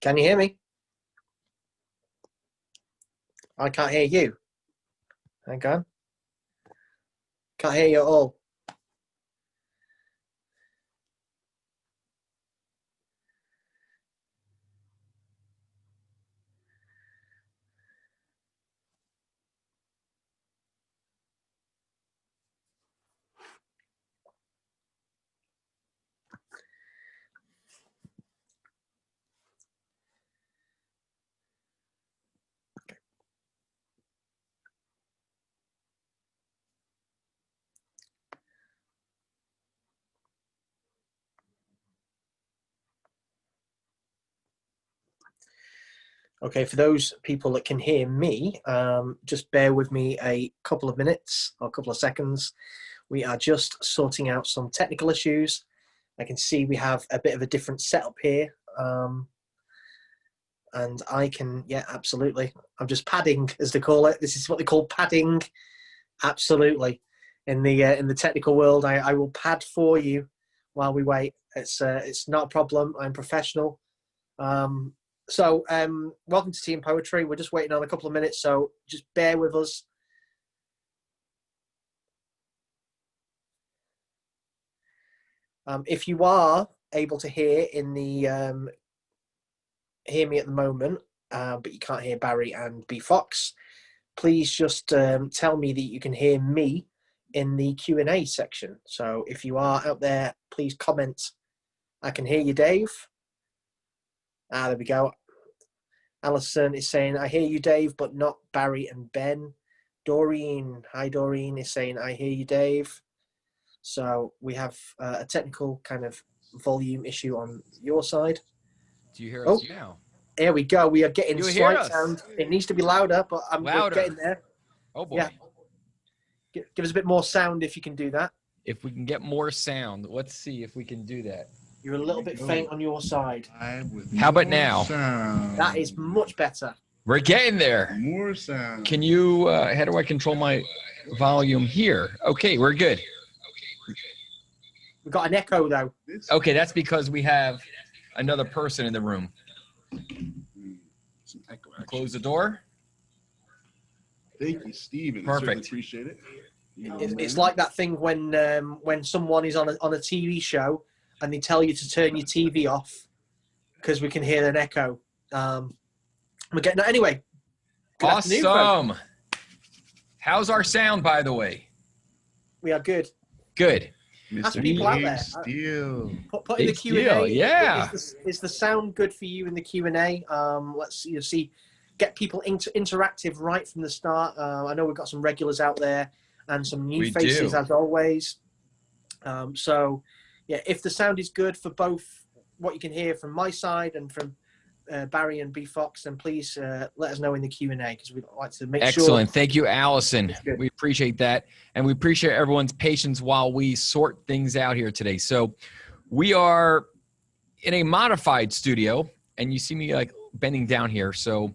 Can you hear me? I can't hear you. Hang on. Can't hear you at all. Okay, for those people that can hear me, just bear with me a couple of minutes or a couple of seconds. We are just sorting out some technical issues. I can see we have a bit of a different setup here. And I can, yeah, absolutely. I'm just padding, as they call it. This is what they call padding. Absolutely. In the technical world, I will pad for you while we wait. It's not a problem. I'm professional. So welcome to Team Poetry. We're just waiting on a couple of minutes, so just bear with us. If you are able to hear in the hear me at the moment, but you can't hear Barry and B Fox, please just tell me that you can hear me in the Q&A section. So if you are out there, please comment. I can hear you, Dave. There we go. Alison is saying, I hear you, Dave, but not Barry and Ben. Doreen, hi Doreen, is saying, I hear you, Dave. So we have a technical kind of volume issue on your side. Do you hear us now? There we go. We are getting slight sound. It needs to be louder, but we're getting there. Oh boy. Yeah. Give us a bit more sound if you can do that. If we can get more sound, let's see if we can do that. You're a little bit faint on your side. How about now? Sound. That is much better. We're getting there. More sound. Can you, how do I control my volume here? Okay, we're good. We've got an echo though. Okay, that's because we have another person in the room. Some echo action. Close the door. Thank you, Steven. Perfect. I certainly appreciate it. It's like that thing when someone is on a TV show and they tell you to turn your TV off because we can hear an echo. We're getting anyway. Good awesome. How's our sound, by the way? We are good. Good. Ask people out there. Steele. Put in the Q&A. Yeah. Is the sound good for you in the Q&A? Let's see. Get people interactive right from the start. I know we've got some regulars out there and some new faces as always. So yeah, if the sound is good for both what you can hear from my side and from Barry and B Fox, then please let us know in the Q&A because we'd like to make sure. Excellent. Thank you, Allison. We appreciate that. And we appreciate everyone's patience while we sort things out here today. So we are in a modified studio and you see me like bending down here. So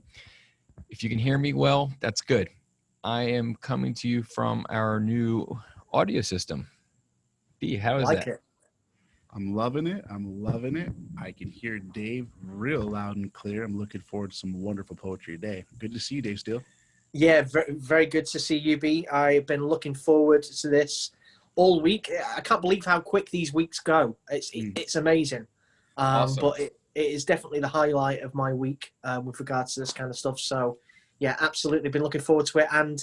if you can hear me well, that's good. I am coming to you from our new audio system. B, how is that? I'm loving it. I'm loving it. I can hear Dave real loud and clear. I'm looking forward to some wonderful poetry today. Good to see you, Dave Steele. Yeah, very, very good to see you, B. I've been looking forward to this all week. I can't believe how quick these weeks go. It's amazing. Awesome. But it is definitely the highlight of my week with regards to this kind of stuff. So, yeah, absolutely been looking forward to it. And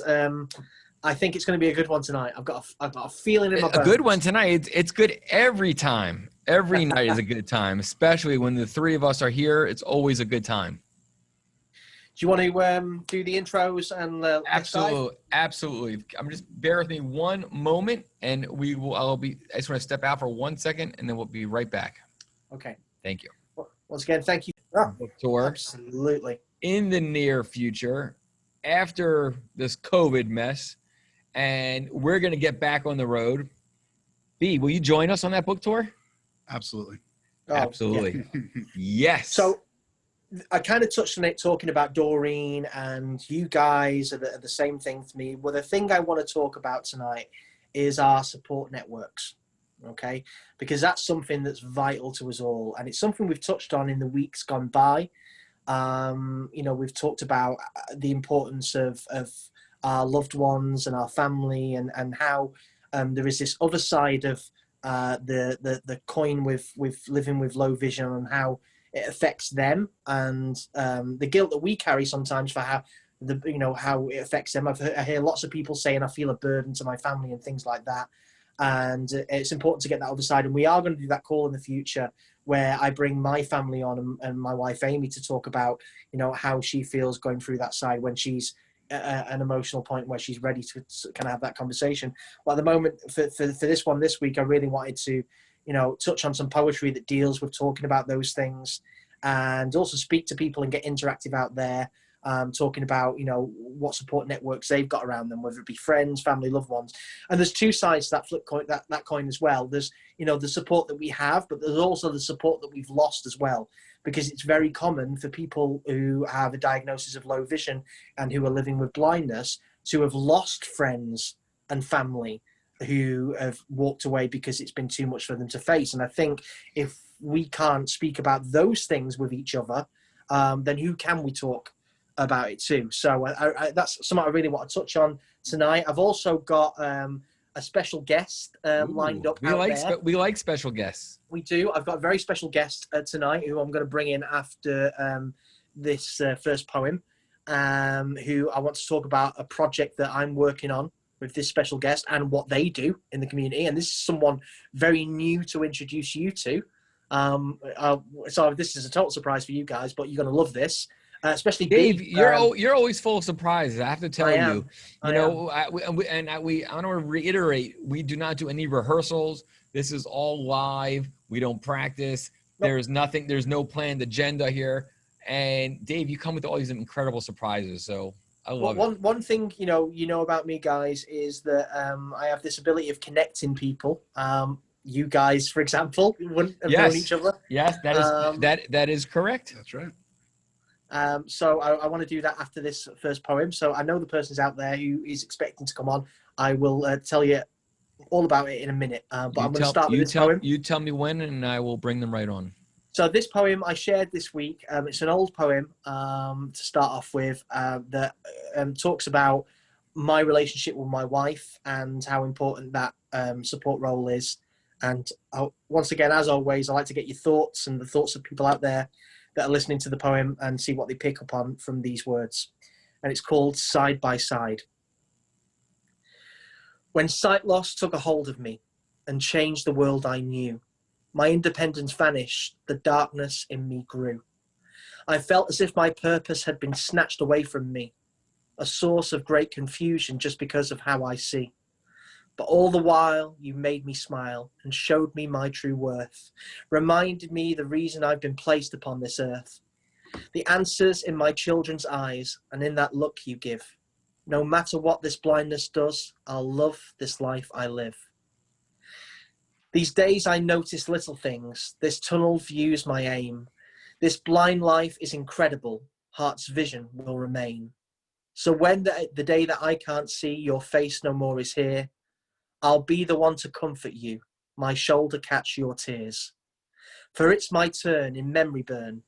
I think it's going to be a good one tonight. I've got a feeling in my bones. A good one tonight. It's good every time. Every night is a good time, especially when the three of us are here. It's always a good time. Do you want to do the intros and Absolutely. I'm just bear with me one moment, and I just want to step out for 1 second, and then we'll be right back. Okay. Thank you. Once again, thank you. Book tour. Absolutely. In the near future, after this COVID mess, and we're going to get back on the road. B, will you join us on that book tour? Absolutely. Oh, absolutely. Yeah. Yes. So I kind of touched on it talking about Doreen, and you guys are the same thing to me. Well, the thing I want to talk about tonight is our support networks, okay? Because that's something that's vital to us all, and it's something we've touched on in the weeks gone by. You know, we've talked about the importance of our loved ones and our family, and how there is this other side of the coin with living with low vision, and how it affects them, and the guilt that we carry sometimes for how how it affects them. I hear lots of people saying I feel a burden to my family and things like that, and it's important to get that other side. And we are going to do that call in the future where I bring my family on, and my wife Amy, to talk about how she feels going through that side when she's at an emotional point where she's ready to kind of have that conversation. But at the moment, for this one this week, I really wanted to touch on some poetry that deals with talking about those things, and also speak to people and get interactive out there, talking about what support networks they've got around them, whether it be friends, family, loved ones. And there's two sides to that flip coin, that coin as well. There's the support that we have, but there's also the support that we've lost as well, because it's very common for people who have a diagnosis of low vision and who are living with blindness to have lost friends and family who have walked away because it's been too much for them to face. And I think if we can't speak about those things with each other, then who can we talk about it too? So that's something I really want to touch on tonight. I've also got a special guest lined up out there. We like special guests. We do. I've got a very special guest tonight who I'm going to bring in after this first poem, who I want to talk about a project that I'm working on with this special guest and what they do in the community. And this is someone very new to introduce you to. So this is a total surprise for you guys, but you're going to love this. Especially Dave, you're always full of surprises. I have to tell you. I want to reiterate: we do not do any rehearsals. This is all live. We don't practice. Nope. There's nothing. There's no planned agenda here. And Dave, you come with all these incredible surprises. So I love it. One thing you know about me, guys, is that I have this ability of connecting people. You guys, for example, wouldn't have known each other. Yes, that is correct. That's right. So I want to do that after this first poem. So I know the person's out there who is expecting to come on. I will tell you all about it in a minute. But I'm going to start with this poem. You tell me when, and I will bring them right on. So this poem I shared this week. It's an old poem to start off with that talks about my relationship with my wife and how important that support role is. And once again, as always, I like to get your thoughts and the thoughts of people out there that are listening to the poem and see what they pick up on from these words. And it's called Side by Side. When sight loss took a hold of me and changed the world I knew, my independence vanished, the darkness in me grew. I felt as if my purpose had been snatched away from me, a source of great confusion just because of how I see. But all the while, you made me smile and showed me my true worth, reminded me the reason I've been placed upon this earth. The answers in my children's eyes and in that look you give. No matter what this blindness does, I'll love this life I live. These days I notice little things. This tunnel views my aim. This blind life is incredible. Heart's vision will remain. So when the day that I can't see, your face no more is here, I'll be the one to comfort you, my shoulder catch your tears. For it's my turn in memory burn.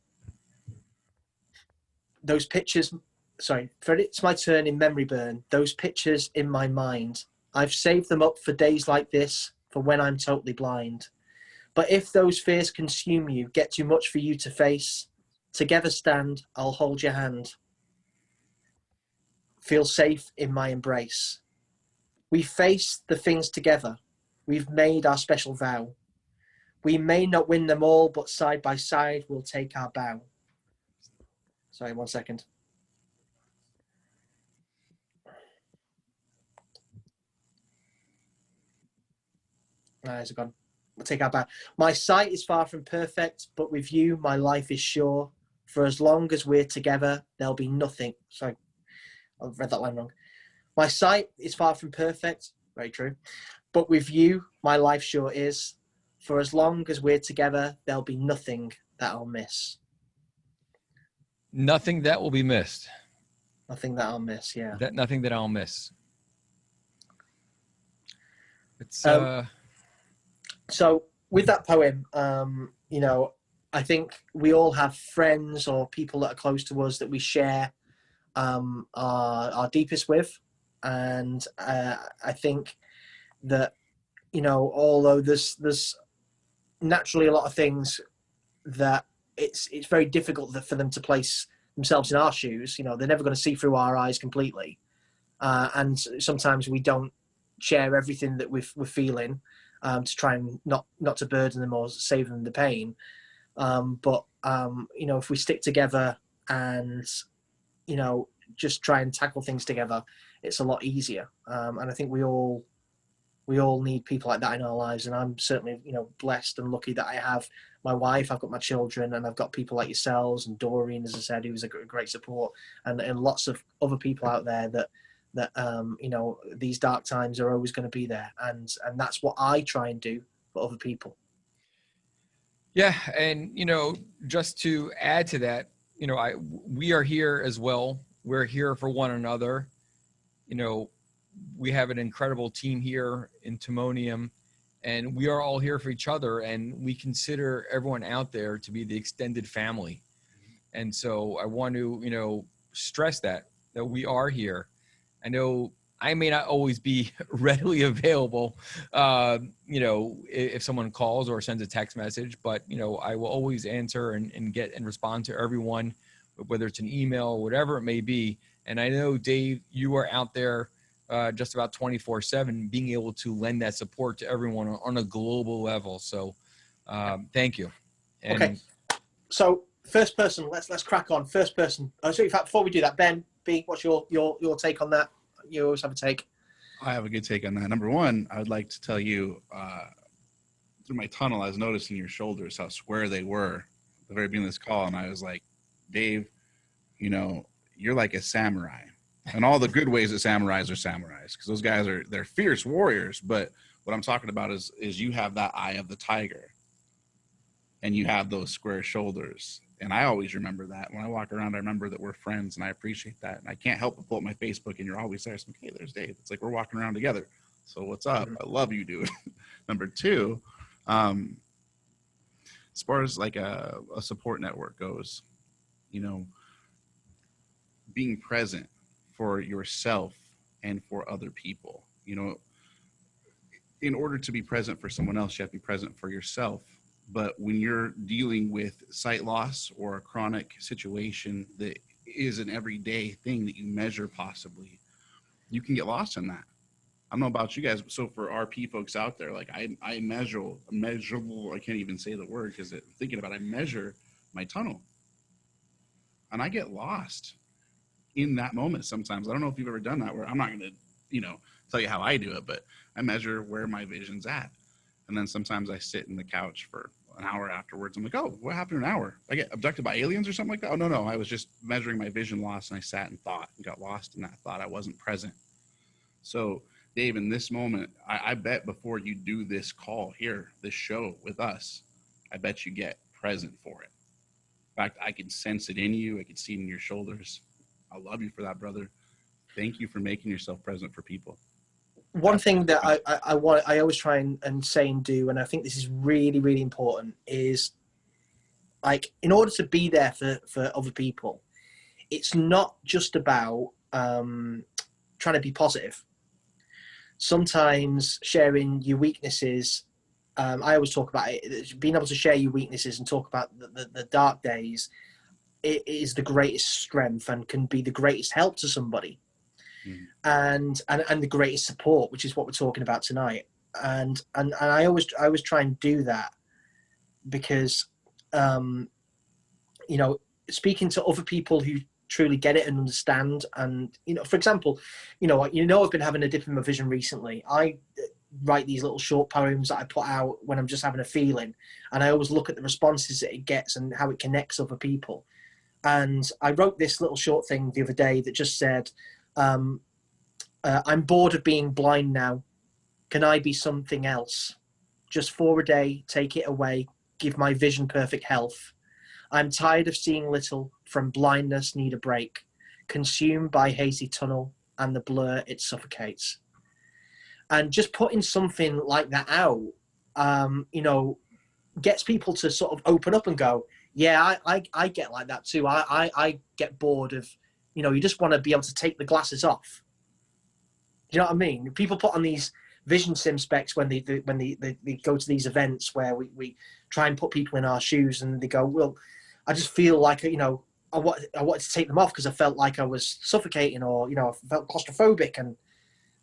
For it's my turn in memory burn, those pictures in my mind. I've saved them up for days like this, for when I'm totally blind. But if those fears consume you, get too much for you to face, together stand, I'll hold your hand. Feel safe in my embrace. We face the things together. We've made our special vow. We may not win them all, but side by side we'll take our bow. Sorry, 1 second. Eyes are gone. We'll take our bow. My sight is far from perfect, but with you my life is sure. For as long as we're together, there'll be nothing. Sorry, I've read that line wrong. My sight is far from perfect, very true, but with you, my life sure is. For as long as we're together, there'll be nothing that I'll miss. Nothing that will be missed. Nothing that I'll miss, yeah. Nothing that I'll miss. It's So with that poem, I think we all have friends or people that are close to us that we share our deepest with. And I think that, although there's naturally a lot of things that it's very difficult for them to place themselves in our shoes. They're never going to see through our eyes completely. And sometimes we don't share everything that we're feeling to try and not to burden them or save them the pain. But if we stick together and, just try and tackle things together, it's a lot easier. And I think we all need people like that in our lives. And I'm certainly, blessed and lucky that I have my wife, I've got my children, and I've got people like yourselves and Doreen, as I said, who's a great support, and lots of other people out there that these dark times are always going to be there. And that's what I try and do for other people. Yeah. And, just to add to that, we are here as well. We're here for one another. We have an incredible team here in Timonium, and we are all here for each other, and we consider everyone out there to be the extended family. And so I want to, stress that we are here. I know I may not always be readily available, if someone calls or sends a text message, but, I will always answer and get and respond to everyone, whether it's an email or whatever it may be. And I know, Dave, you are out there just about 24/7, being able to lend that support to everyone on a global level. So thank you. And okay. So first person, let's crack on. First person. So in fact, before we do that, Ben, B, what's your take on that? You always have a take. I have a good take on that. Number one, I would like to tell you, through my tunnel, I was noticing your shoulders, how square they were at the very beginning of this call. And I was like, Dave, you're like a samurai. And all the good ways that samurais are samurais, because those guys they're fierce warriors. But what I'm talking about is you have that eye of the tiger, and you have those square shoulders. And I always remember that. When I walk around, I remember that we're friends, and I appreciate that. And I can't help but pull up my Facebook, and you're always there. So I'm like, hey, there's Dave. It's like we're walking around together. So what's up? I love you, dude. Number two, as far as like a support network goes, being present for yourself and for other people. In order to be present for someone else, you have to be present for yourself. But when you're dealing with sight loss or a chronic situation that is an everyday thing that you measure possibly, you can get lost in that. I don't know about you guys, so for RP folks out there, like I measurable, I can't even say the word because thinking about it, I measure my tunnel. And I get lost in that moment sometimes. I don't know if you've ever done that, where I'm not going to, tell you how I do it, but I measure where my vision's at. And then sometimes I sit in the couch for an hour afterwards. I'm like, oh, what happened in an hour? I get abducted by aliens or something like that? Oh, no. I was just measuring my vision loss, and I sat and thought and got lost in that thought. I wasn't present. So, Dave, in this moment, I bet before you do this call here, this show with us, I bet you get present for it. In fact, I can sense it in you. I can see it in your shoulders. I love you for that, brother. Thank you for making yourself present for people. One thing that I always try and say and do, and I think this is really, really important, is like, in order to be there for other people, it's not just about trying to be positive. Sometimes sharing your weaknesses, I always talk about it, being able to share your weaknesses and talk about the dark days, it is the greatest strength and can be the greatest help to somebody. And the greatest support, which is what we're talking about tonight. And I always try and do that because, speaking to other people who truly get it and understand. And, for example, I've been having a dip in my vision recently. I write these little short poems that I put out when I'm just having a feeling. And I always look at the responses that it gets and how it connects other people. And I wrote this little short thing the other day that just said, I'm bored of being blind now. Can I be something else? Just for a day, take it away, give my vision perfect health. I'm tired of seeing little, from blindness need a break, consumed by hazy tunnel and the blur it suffocates. And just putting something like that out, gets people to sort of open up and go, yeah, I get like that too. I get bored of, you know, you just want to be able to take the glasses off. Do you know what I mean? People put on these vision sim specs when they go to these events where we try and put people in our shoes, and they go, well, I just feel like, you know, I wanted to take them off because I felt like I was suffocating, or, you know, I felt claustrophobic.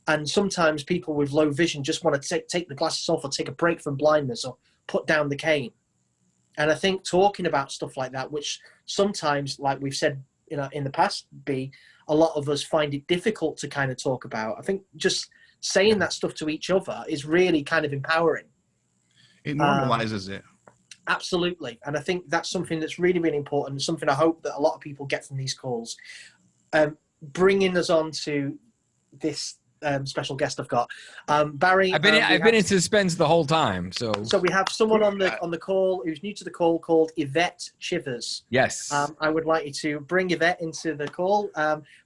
And sometimes people with low vision just want to take the glasses off, or take a break from blindness, or put down the cane. And I think talking about stuff like that, which sometimes, like we've said, you know, in the past, a lot of us find it difficult to kind of talk about. I think just saying that stuff to each other is really kind of empowering. It normalizes it. Absolutely. And I think that's something that's really, really important. Something I hope that a lot of people get from these calls. Bringing us on to this special guest I've got, Barry. I've been in suspense the whole time. So we have someone on the call who's new to the call, called Yvette Chivers. Yes. I would like you to bring Yvette into the call.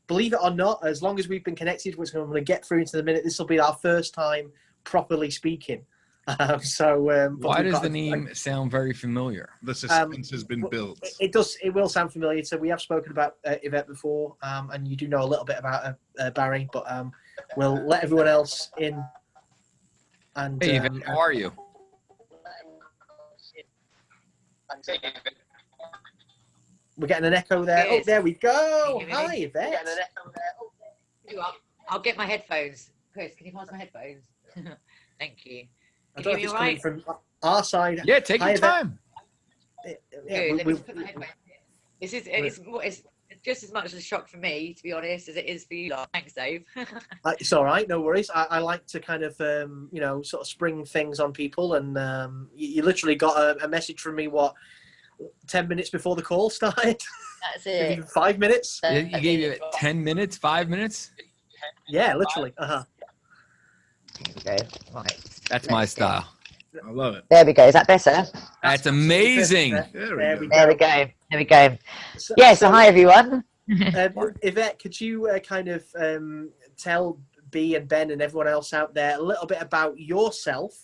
Believe it or not, as long as we've been connected, which I'm going to get through into the minute, this will be our first time properly speaking. Why does the name sound very familiar? The suspense has been built. It does. It will sound familiar. So we have spoken about Yvette before, and you do know a little bit about Barry, but we'll let everyone else in. And hey, Yvette, how are you? We're getting an echo there. Oh, there we go. Hi, Yvette. I'll get my headphones. Chris, can you pass my headphones? Thank you. I don't know if it's coming from our side. Yeah, take your time. This is it's just as much a shock for me, to be honest, as it is for you lot. Thanks, Dave. It's all right, no worries. I like to kind of you know, sort of spring things on people, and you literally got a message from me 10 minutes before the call started. That's it. Even 5 minutes. You gave you 10 minutes, 5 minutes. Yeah, literally. There we go. Right. That's my style. I love it. There we go. Is that better? That's amazing. There we go. So hi, everyone. Yvette, could you kind of tell B and Ben and everyone else out there a little bit about yourself,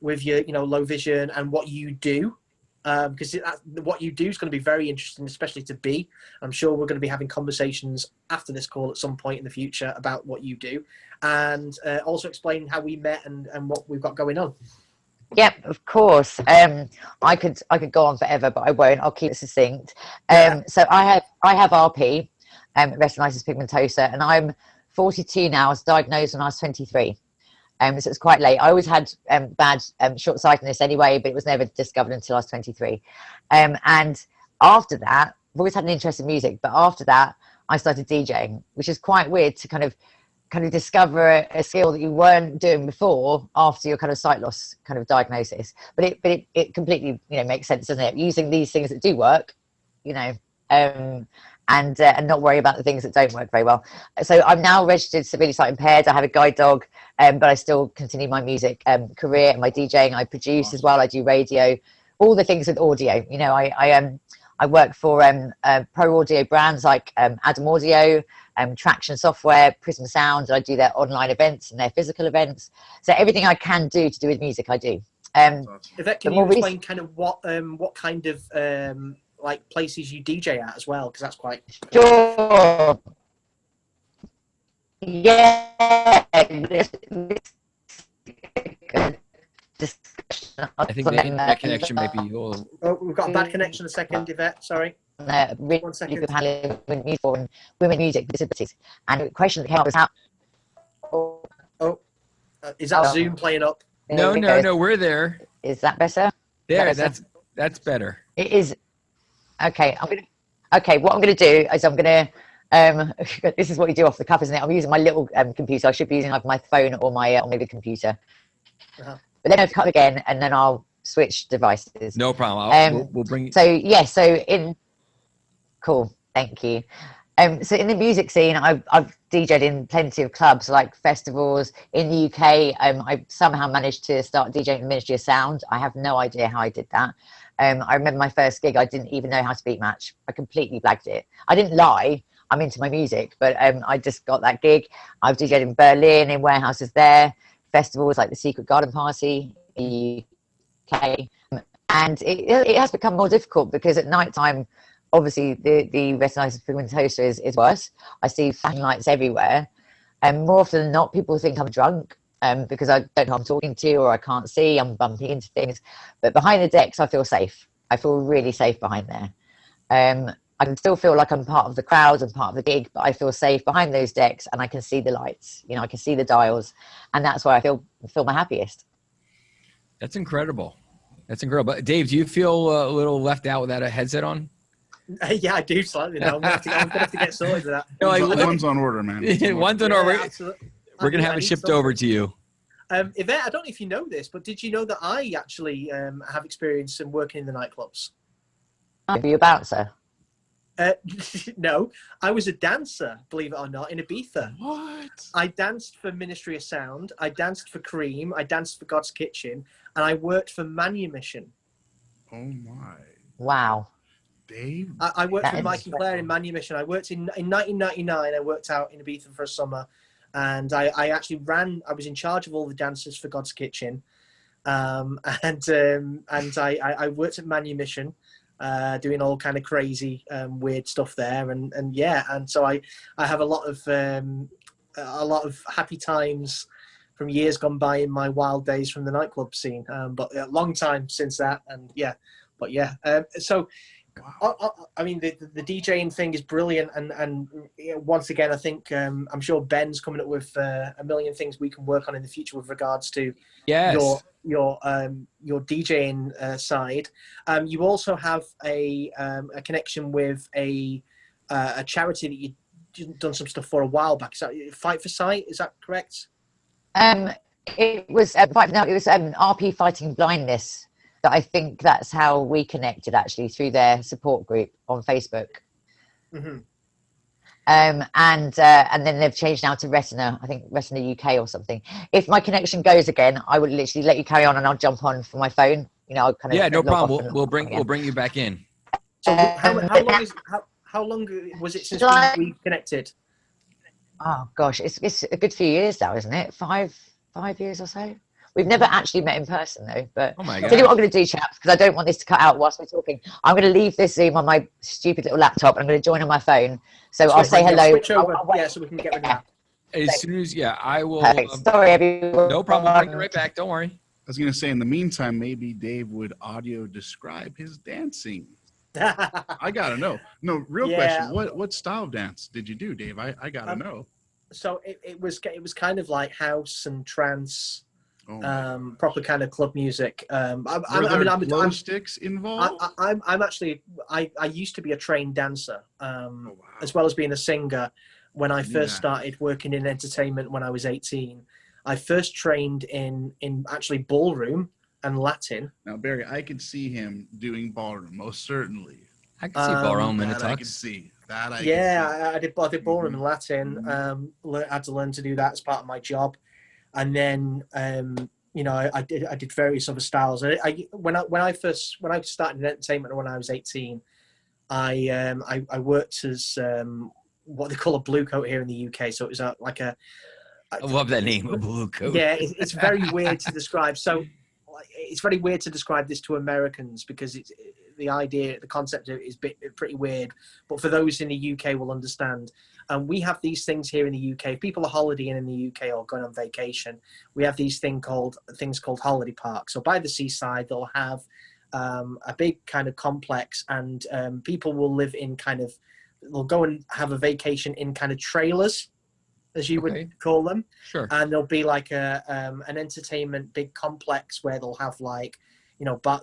with your, you know, low vision, and what you do? Because what you do is going to be very interesting, especially to B. I'm sure we're going to be having conversations after this call at some point in the future about what you do, and also explain how we met and what we've got going on. Yep, of course. I could go on forever, but I won't. I'll keep it succinct. So I have RP, retinitis pigmentosa, and I'm 42 now. I was diagnosed when I was 23. So it's quite late. I always had bad short-sightedness anyway, but it was never discovered until I was 23. And after that, I've always had an interest in music, but after that, I started DJing, which is quite weird to kind of discover a skill that you weren't doing before after your kind of sight loss kind of diagnosis. But it completely, you know, makes sense, doesn't it? Using these things that do work, you know, and not worry about the things that don't work very well. So I'm now registered severely sight impaired. I have a guide dog, but I still continue my music career and my DJing. I produce as well. I do radio, all the things with audio. You know, I work for pro audio brands like Adam Audio, Traction Software, Prism Sound. I do their online events and their physical events. So everything I can do to do with music, I do. Yvette, can you explain kind of what kind of like places you DJ at as well, because that's quite sure. Yeah. I think the internet connection might be all. Oh, we've got a bad connection. A second, Yvette. Sorry. Really 1 second. good handling women music disabilities, and the question that came up was how. Is that Zoom playing up? No, we're there. Is that better? There, that's better. It is. Okay, what I'm gonna do is I'm gonna this is what you do off the cuff, isn't it? I'm using my little computer. I should be using like my phone or my maybe computer. But then I'll cut again, and then I'll switch devices. No problem. We'll bring. Cool. Thank you. So in the music scene, I've DJed in plenty of clubs, like festivals in the UK. I somehow managed to start DJing the Ministry of Sound. I have no idea how I did that. I remember my first gig, I didn't even know how to beat match. I completely blagged it. I didn't lie. I'm into my music, but I just got that gig. I've DJed in Berlin, in warehouses there, festivals like the Secret Garden Party, UK, and it has become more difficult because at night time, obviously the retinitis pigmentosa is worse. I see flashing lights everywhere, and more often than not, people think I'm drunk because I don't know who I'm talking to or I can't see. I'm bumping into things, but behind the decks, I feel safe. I feel really safe behind there. I can still feel like I'm part of the crowd and part of the gig, but I feel safe behind those decks, and I can see the lights. You know, I can see the dials, and that's where I feel my happiest. That's incredible. That's incredible. But Dave, do you feel a little left out without a headset on? Yeah, I do slightly now. I'm gonna have to get sorted with that. No, One's on order, man. One's on order. Absolutely. We're gonna have it shipped over to you. Yvette, I don't know if you know this, but did you know that I actually have experience in working in the nightclubs? Are you a bouncer? No, I was a dancer, believe it or not, in Ibiza. What? I danced for Ministry of Sound, I danced for Cream, I danced for God's Kitchen, and I worked for Manumission. Oh my. Wow. Dave? I worked That for is Mike and Claire in Manumission. I worked in 1999, I worked out in Ibiza for a summer, and I actually I was in charge of all the dancers for God's Kitchen, and I worked at Manumission. Doing all kind of crazy, weird stuff there, and so I have a lot of happy times from years gone by in my wild days from the nightclub scene, but a long time since that, and so. I mean, the DJing thing is brilliant, and once again, I think I'm sure Ben's coming up with a million things we can work on in the future with regards to your DJing side. You also have a connection with a charity that you've done some stuff for a while back. Is that Fight for Sight? Is that correct? It was RP Fighting Blindness. I think that's how we connected, actually, through their support group on Facebook. Mm-hmm. And then they've changed now to Retina, I think Retina UK or something. If my connection goes again, I would literally let you carry on, and I'll jump on from my phone. You know, I'll kind of no problem. We'll bring you back in. So how long was it since we connected? Oh gosh, it's a good few years now, isn't it? 5 years or so. We've never actually met in person though, but oh my tell you what I'm going to do, chaps, because I don't want this to cut out whilst we're talking. I'm going to leave this Zoom on my stupid little laptop, and I'm going to join on my phone. So I'll say hello. Switch over, so we can get rid of that. As soon as, I will. Sorry, everyone. No problem. We'll bring you right back. Don't worry. I was going to say, in the meantime, maybe Dave would audio describe his dancing. I got to know. No, real question. What style of dance did you do, Dave? I got to know. So it was kind of like house and trance. Proper kind of club music. I'm glow sticks involved. I'm actually I used to be a trained dancer, as well as being a singer. When I first started working in entertainment when I was 18, I first trained in actually ballroom and Latin. Now, Barry, I could see him doing ballroom, most certainly. I can see ballroom in a tux. I can see that. I did ballroom and Latin. Had to learn to do that as part of my job. And then, I did various other styles. When I started in entertainment when I was 18, I worked as what they call a blue coat here in the UK. So it was I love that name, a blue coat. Yeah, it's very weird to describe. So it's very weird to describe this to Americans because the concept of it is pretty weird. But for those in the UK will understand. We have these things here in the UK. If people are holidaying in the UK or going on vacation, we have these things called holiday parks. So by the seaside, they'll have a big kind of complex, and people will live in they'll go and have a vacation in kind of trailers, as you would call them. Sure. And there'll be like an entertainment big complex where they'll have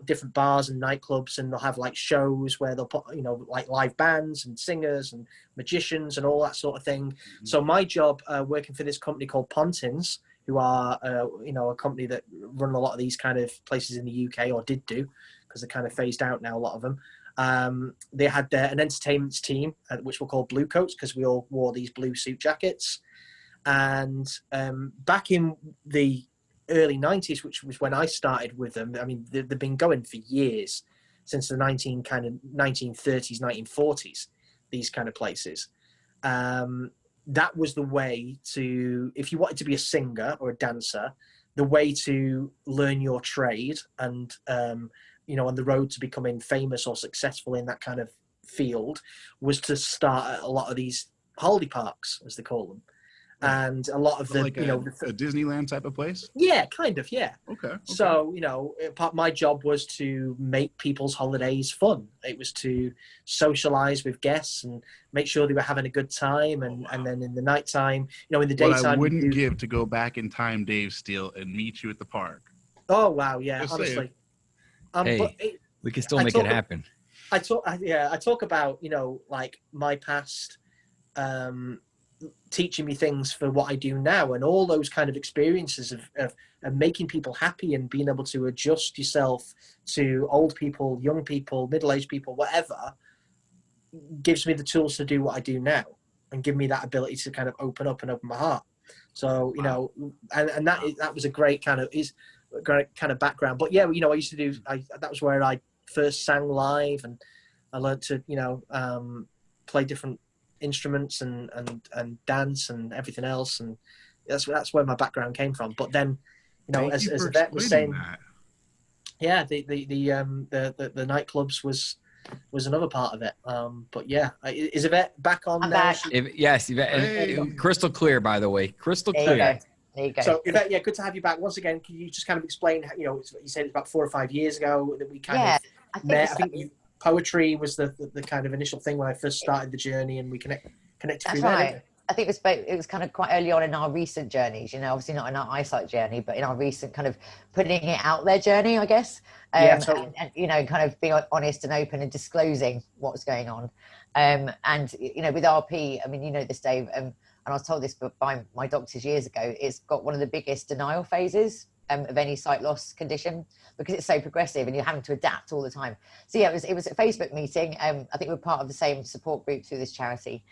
different bars and nightclubs, and they'll have like shows where they'll put like live bands and singers and magicians and all that sort of thing. Mm-hmm. So my job working for this company called Pontins, who are a company that run a lot of these kind of places in the UK, or did do, because they're kind of phased out now, a lot of them. They had an entertainment team which were called Blue Coats, because we all wore these blue suit jackets. And back in the early 90s, which was when I started with them. I mean, they've been going for years, since the 1930s, 1940s, these kind of places. That was the way to, if you wanted to be a singer or a dancer, the way to learn your trade and, on the road to becoming famous or successful in that kind of field was to start at a lot of these holiday parks, as they call them. And a lot of a Disneyland type of place? Yeah, kind of, yeah. Okay. So, part of my job was to make people's holidays fun. It was to socialize with guests and make sure they were having a good time. And then in the nighttime, in the daytime. What I wouldn't give to go back in time, Dave Steele, and meet you at the park. Oh, wow, yeah, Just honestly. Hey, we can still make it happen. I talk about, like my past teaching me things for what I do now, and all those kind of experiences of making people happy and being able to adjust yourself to old people, young people, middle-aged people, whatever, gives me the tools to do what I do now and give me that ability to kind of open up and open my heart. So, and that was a great kind of background. But yeah, I used to do, that was where I first sang live, and I learned to, play different instruments and dance and everything else, and that's where my background came from. But then, as Yvette was saying, yeah, the nightclubs was another part of it. But yeah, is Yvette back on now? Yes, Yvette, crystal clear, by the way, crystal clear. There you go. So Yvette, yeah, good to have you back once again. Can you just kind of explain? You said it's about 4 or 5 years ago that we kind of met. I think poetry was the kind of initial thing when I first started the journey, and we connected through right. I think it was kind of quite early on in our recent journeys, obviously not in our eyesight journey, but in our recent kind of putting it out there journey, I guess. Totally. And kind of being honest and open and disclosing what's going on. And with RP, I mean, this, Dave, and I was told this by my doctors years ago, it's got one of the biggest denial phases of any sight loss condition, because it's so progressive and you're having to adapt all the time. So yeah, it was a Facebook meeting. I think we're part of the same support group through this charity.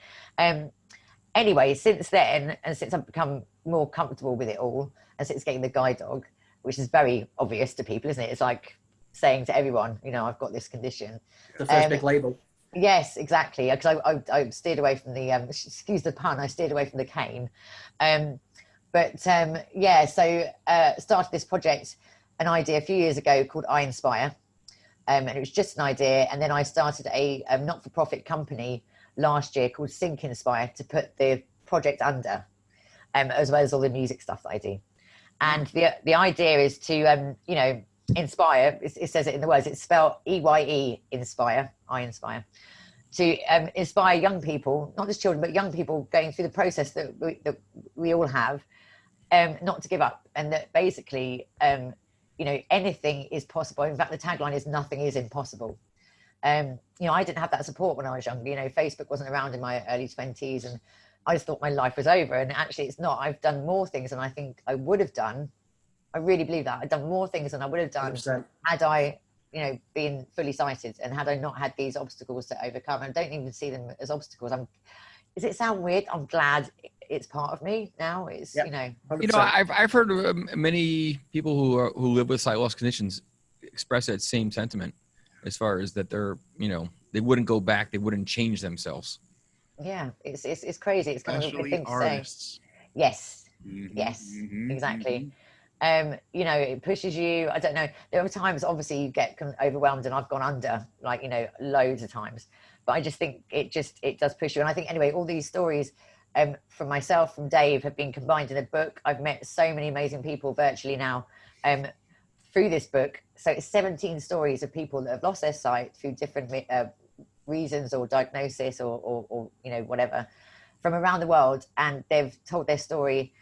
Anyway, since then, and since I've become more comfortable with it all, and since getting the guide dog, which is very obvious to people, isn't it? It's like saying to everyone, I've got this condition. The first big label. Yes, exactly. Because I steered away from the, excuse the pun, I steered away from the cane. So started this project, an idea a few years ago called I Inspire. And it was just an idea. And then I started a not-for-profit company last year called Sync Inspire to put the project under, as well as all the music stuff that I do. And the idea is to, inspire, it says it in the words, it's spelled EYE, inspire, I Inspire, to inspire young people, not just children, but young people going through the process that we all have, not to give up. And that basically, anything is possible. In fact, the tagline is nothing is impossible. I didn't have that support when I was younger. Facebook wasn't around in my early 20s, and I just thought my life was over. And actually it's not. I've done more things than I think I would have done. I really believe that. I've done more things than I would have done 100%. Had I, been fully sighted, and had I not had these obstacles to overcome. And I don't even see them as obstacles. Does it sound weird? I'm glad it's part of me now. It's, yep. 100%. I've heard many people who live with sight loss conditions express that same sentiment, as far as that they're, they wouldn't go back, they wouldn't change themselves. Yeah, it's crazy. It's kind of a thing to say. Yes, Mm-hmm, yes, mm-hmm, exactly. It pushes you. I don't know. There are times, obviously, you get overwhelmed, and I've gone under, loads of times. But I just think it does push you. And I think, anyway, all these stories from myself, from Dave, have been combined in a book. I've met so many amazing people virtually now through this book. So it's 17 stories of people that have lost their sight through different reasons or diagnosis or whatever, from around the world. And they've told their story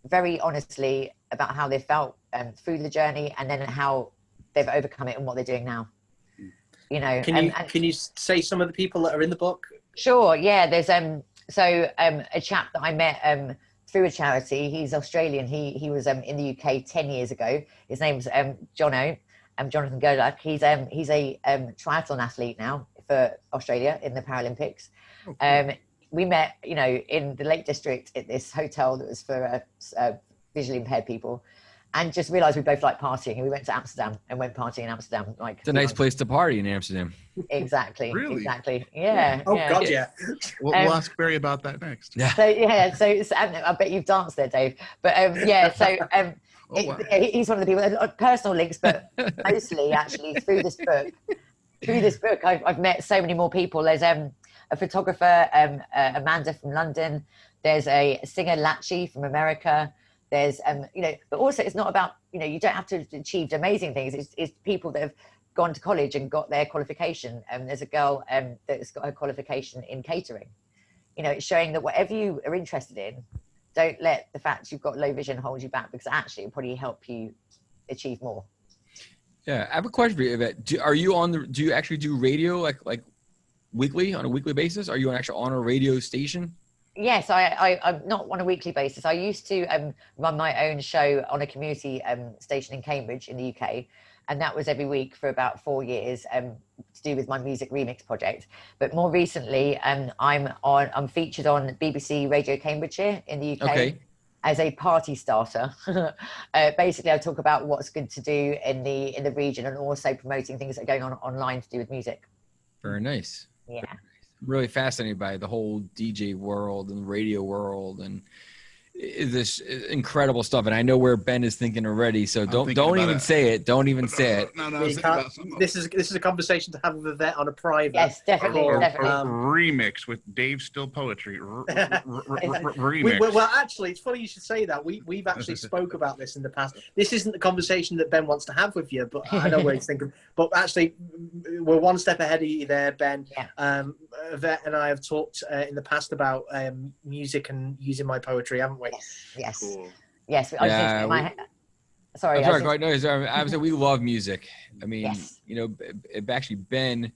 very honestly about how they felt through the journey, and then how they've overcome it and what they're doing now. Can you say some of the people that are in the book? Sure. Yeah. There's a chap that I met through a charity. He's Australian. He was in the UK 10 years ago. His name's Jonathan Golak. He's a triathlon athlete now for Australia in the Paralympics. Oh, cool. We met, in the Lake District at this hotel that was for visually impaired people, and just realised we both like partying, and we went to Amsterdam and went partying in Amsterdam. It's a nice place to party in Amsterdam. Exactly. Really? Exactly. Yeah. Oh God, yeah. We'll ask Barry about that next. Yeah. So I bet you've danced there, Dave. But Oh, wow. He's one of the people, personal links, but mostly actually through this book. Through this book, I've met so many more people. There's a photographer, Amanda from London. There's a singer, Lachi from America. There's, but also it's not about, you don't have to achieve amazing things. It's people that have gone to college and got their qualification. There's a girl that's got her qualification in catering. It's showing that whatever you are interested in, don't let the fact you've got low vision hold you back, because actually it'll probably help you achieve more. Yeah, I have a question for you, Yvette. Do you actually do radio like weekly, on a weekly basis? Are you actually on a radio station? Yes, I'm not on a weekly basis. I used to run my own show on a community station in Cambridge in the UK, and that was every week for about 4 years to do with my music remix project. But more recently, I'm featured on BBC Radio Cambridgeshire in the UK as a party starter. Basically, I talk about what's good to do in the region, and also promoting things that are going on online to do with music. Very nice. Yeah. Really fascinated by the whole DJ world and radio world and this incredible stuff. And I know where Ben is thinking already. So don't even say it. Don't even say it. No, this is a conversation to have with Yvette on a private. Yes, definitely. Remix with Dave Still Poetry. Remix. Well, actually, it's funny you should say that. We've actually spoke about this in the past. This isn't the conversation that Ben wants to have with you, but I know where he's thinking. But actually, we're one step ahead of you there, Ben. Yeah. Yvette and I have talked in the past about music and using my poetry, haven't we? Yes. Cool. Yes. Sorry. Go ahead. No, sorry. I was saying we love music. I mean, actually Ben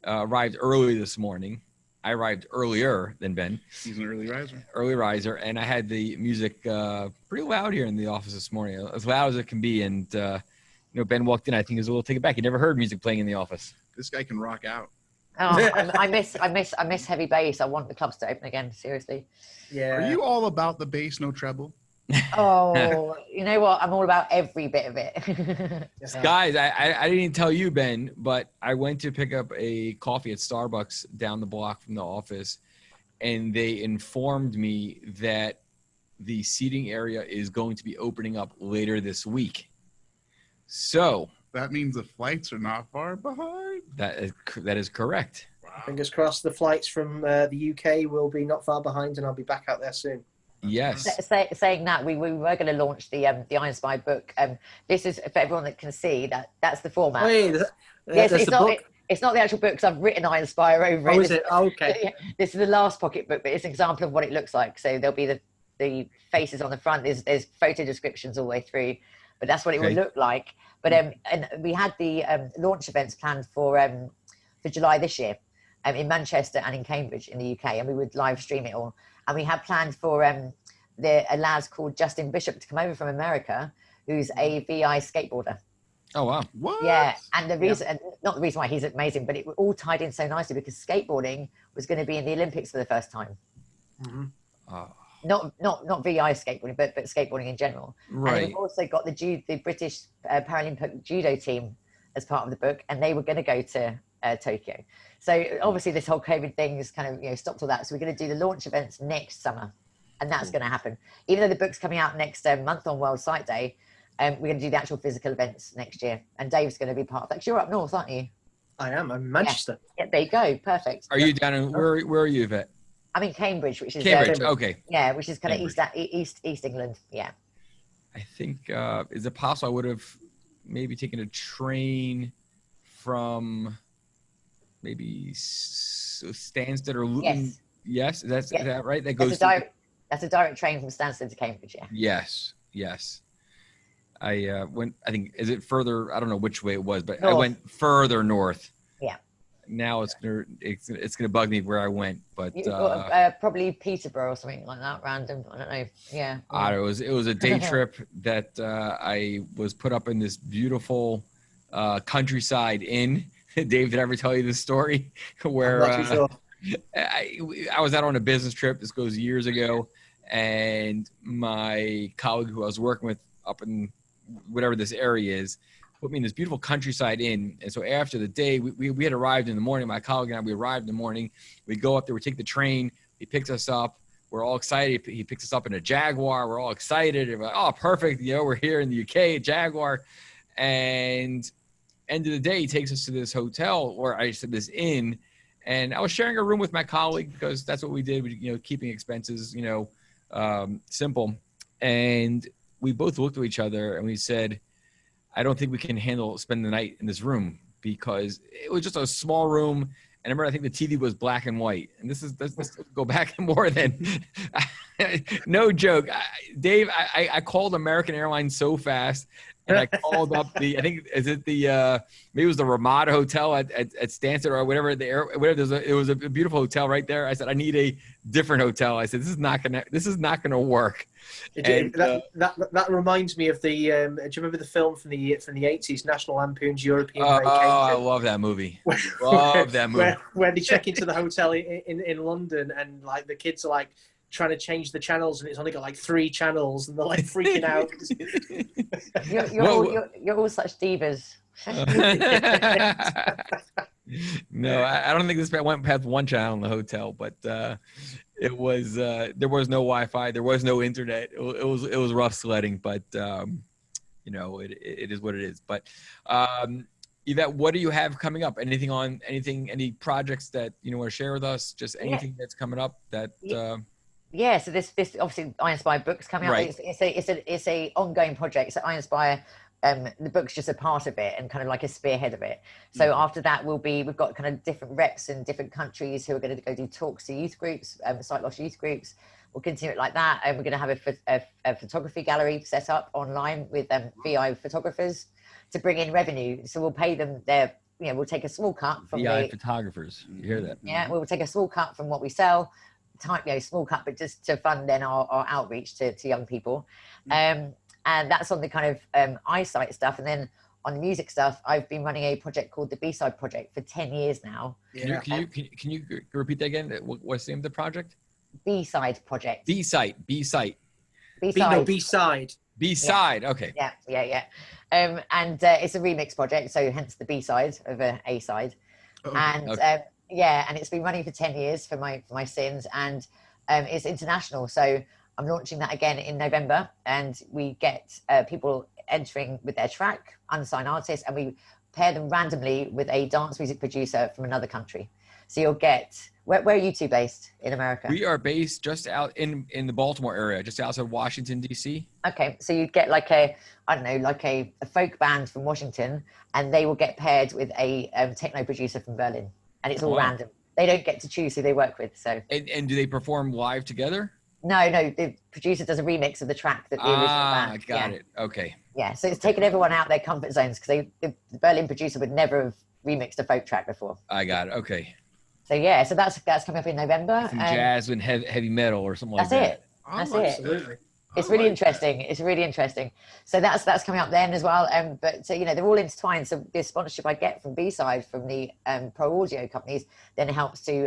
arrived early this morning. I arrived earlier than Ben. He's an early riser. Early riser, and I had the music pretty loud here in the office this morning, as loud as it can be. And Ben walked in. I think he was a little taken back. He never heard music playing in the office. This guy can rock out. Oh, I miss heavy bass. I want the clubs to open again. Seriously. Yeah. Are you all about the bass, no treble? Oh, you know what? I'm all about every bit of it. Guys, I didn't even tell you, Ben, but I went to pick up a coffee at Starbucks down the block from the office, and they informed me that the seating area is going to be opening up later this week. So that means the flights are not far behind. That is correct. Wow. Fingers crossed the flights from the UK will be not far behind, and I'll be back out there soon. Yes. Saying that, we were going to launch the I Inspired book. This is for everyone that can see that's the format. Wait, yes, it's not the actual book, because I've written I Inspire over it. Oh, is it? Oh, okay. This is the last pocket book, but it's an example of what it looks like. So there'll be the faces on the front. There's photo descriptions all the way through, but that's what it will look like. But and we had the launch events planned for July this year, in Manchester and in Cambridge in the UK, and we would live stream it all. And we had planned for a lad called Justin Bishop to come over from America, who's a VI skateboarder. Oh wow! What? Yeah, and the reason, not the reason why he's amazing, but it all tied in so nicely because skateboarding was going to be in the Olympics for the first time. Mm-hmm. Oh. Not VI skateboarding, but skateboarding in general. Right. And we've also got the British Paralympic judo team as part of the book, and they were going to go to Tokyo. So obviously this whole COVID thing has kind of stopped all that. So we're going to do the launch events next summer, and that's going to happen. Even though the book's coming out next month on World Sight Day, we're going to do the actual physical events next year, and Dave's going to be part of that. 'Cause you're up north, aren't you? I am. I'm in Manchester. Yeah, there you go. Perfect. Are you down in where are you, Yvette? I'm in Cambridge, which is Cambridge. Okay. Yeah, which is kind of East England. Yeah. I think is it possible I would have maybe taken a train from maybe Stansted or Luton? Yes, is that right? That goes. That's a direct train from Stansted to Cambridge. Yeah. Yes. I went. I think is it further? I don't know which way it was, but north. I went further north. Yeah. Now it's gonna bug me where I went, but probably Peterborough or something like that. Random. I don't know. Yeah. It was a day trip that I was put up in this beautiful countryside inn. Dave, did I ever tell you this story? Where I'm not too sure. I was out on a business trip. This goes years ago, and my colleague who I was working with up in whatever this area is put me in this beautiful countryside inn. And so after the day, we had arrived in the morning. My colleague and I, we arrived in the morning. We go up there, we take the train. He picks us up. We're all excited. He picks us up in a Jaguar. We're all excited. We're like, oh, perfect. You know, we're here in the UK, Jaguar. And end of the day, he takes us to this hotel, or I said this inn. And I was sharing a room with my colleague because that's what we did. You know, keeping expenses, you know, simple. And we both looked at each other and we said, I don't think we can handle spending the night in this room, because it was just a small room. And I remember, I think the TV was black and white. And this go back more than, no joke. Dave, I called American Airlines so fast. And I called up maybe it was the Ramada Hotel at Stansted or whatever, it was a beautiful hotel right there. I said, I need a different hotel. I said, this is not gonna work. And, that reminds me of the. Do you remember the film from the 80s, National Lampoon's European Vacation? Oh, I love that movie. Love that movie. Where they check into the hotel in London, and like the kids are like trying to change the channels, and it's only got like 3 channels, and they're like freaking out. You're all such divas. No, I don't think this went past 1 channel in the hotel, but it was there was no Wi-Fi, there was no internet. It was rough sledding, but you know, it is what it is. But Yvette, what do you have coming up? Any projects that you want to share with us? Just anything that's coming up that. Yeah, so this obviously I Inspire books coming right. up. It's a ongoing project. So I Inspire, the book's just a part of it and kind of like a spearhead of it. So after that, we've got kind of different reps in different countries who are going to go do talks to youth groups, sight loss youth groups. We'll continue it like that, and we're going to have a photography gallery set up online with VI photographers to bring in revenue. So we'll pay them we'll take a small cut from VI photographers. You hear that? Yeah, we'll take a small cut from what we sell. Small cut, but just to fund then our outreach to young people. And that's on the kind of eyesight stuff. And then on the music stuff, I've been running a project called the B-Side Project for 10 years now. Yeah. Can you repeat that again? What's the name of the project? B-Side Project. B-Side. B-Side. B-Side. Okay. Yeah. And it's a remix project, so hence the B-side of A side. Oh, and okay. And it's been running for 10 years for my sins, and it's international. So I'm launching that again in November, and we get people entering with their track, unsigned artists, and we pair them randomly with a dance music producer from another country. So you'll get, where are you two based in America? We are based just out in the Baltimore area, just outside Washington, D.C. Okay, so you'd get like a folk band from Washington, and they will get paired with a techno producer from Berlin. And it's all random. They don't get to choose who they work with. So. And do they perform live together? No. The producer does a remix of the track that the original band. Got it. Okay. Yeah. So it's taken everyone out of their comfort zones, because the Berlin producer would never have remixed a folk track before. I got it. Okay. So yeah. So that's coming up in November. Some jazz and heavy metal or something like that. That's it. Absolutely. It's really interesting. It's really interesting. So that's coming up then as well. But they're all intertwined. So the sponsorship I get from B-Side, from the pro audio companies, then helps to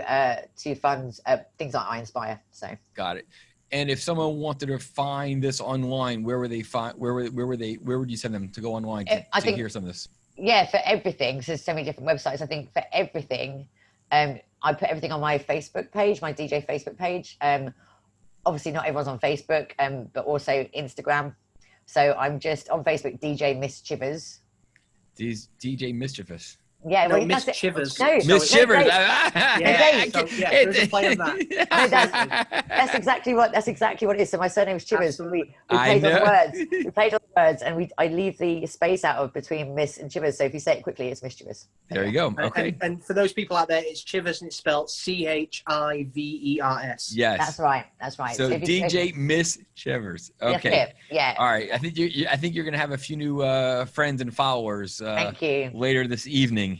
fund things like I Inspire. So got it. And if someone wanted to find this online, where would you send them to go online to hear some of this? Yeah, for everything. So there's so many different websites. I think for everything, I put everything on my Facebook page, my DJ Facebook page. Obviously not everyone's on Facebook, but also Instagram. So I'm just on Facebook, DJ Mischievous. DJ Mischievous. Yeah, no, Miss Chivers. No, Miss Chivers. There's a play on that. That's exactly what it is. So my surname is Chivers. We played on the words. We played on the words, and I leave the space out of between Miss and Chivers. So if you say it quickly, it's Mischievous. There you go. Okay. And for those people out there, it's Chivers, and it's spelled Chivers. Yes, that's right. So DJ Miss Chivers. Okay. Yeah. All right. I think you're gonna have a few new friends and followers. Thank you. Later this evening.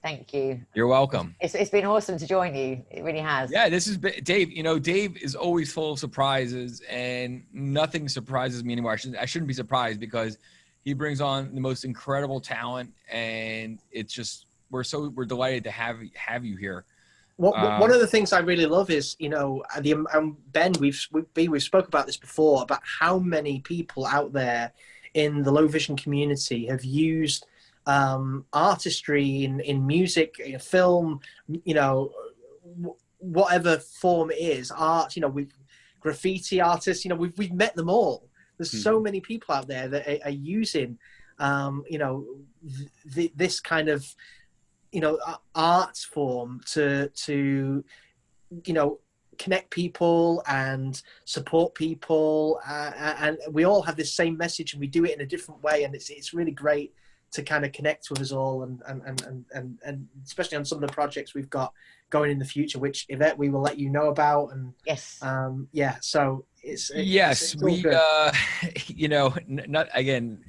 Thank you. You're welcome. It's been awesome to join you. It really has. Yeah, this is Dave. Dave is always full of surprises, and nothing surprises me anymore. I shouldn't be surprised, because he brings on the most incredible talent, and it's just we're delighted to have you here. One of the things I really love is, Ben, we've spoke about this before, about how many people out there in the low vision community have used artistry in music, film, whatever form it is, art. graffiti artists. You know, we've met them all. There's so many people out there that are using, you know, this kind of, you know, art form to you know, connect people and support people, and we all have this same message, and we do it in a different way, and it's really great to kind of connect with us all, and especially on some of the projects we've got going in the future, which Yvette, we will let you know about. And yes, yeah, so it's we you know, not again,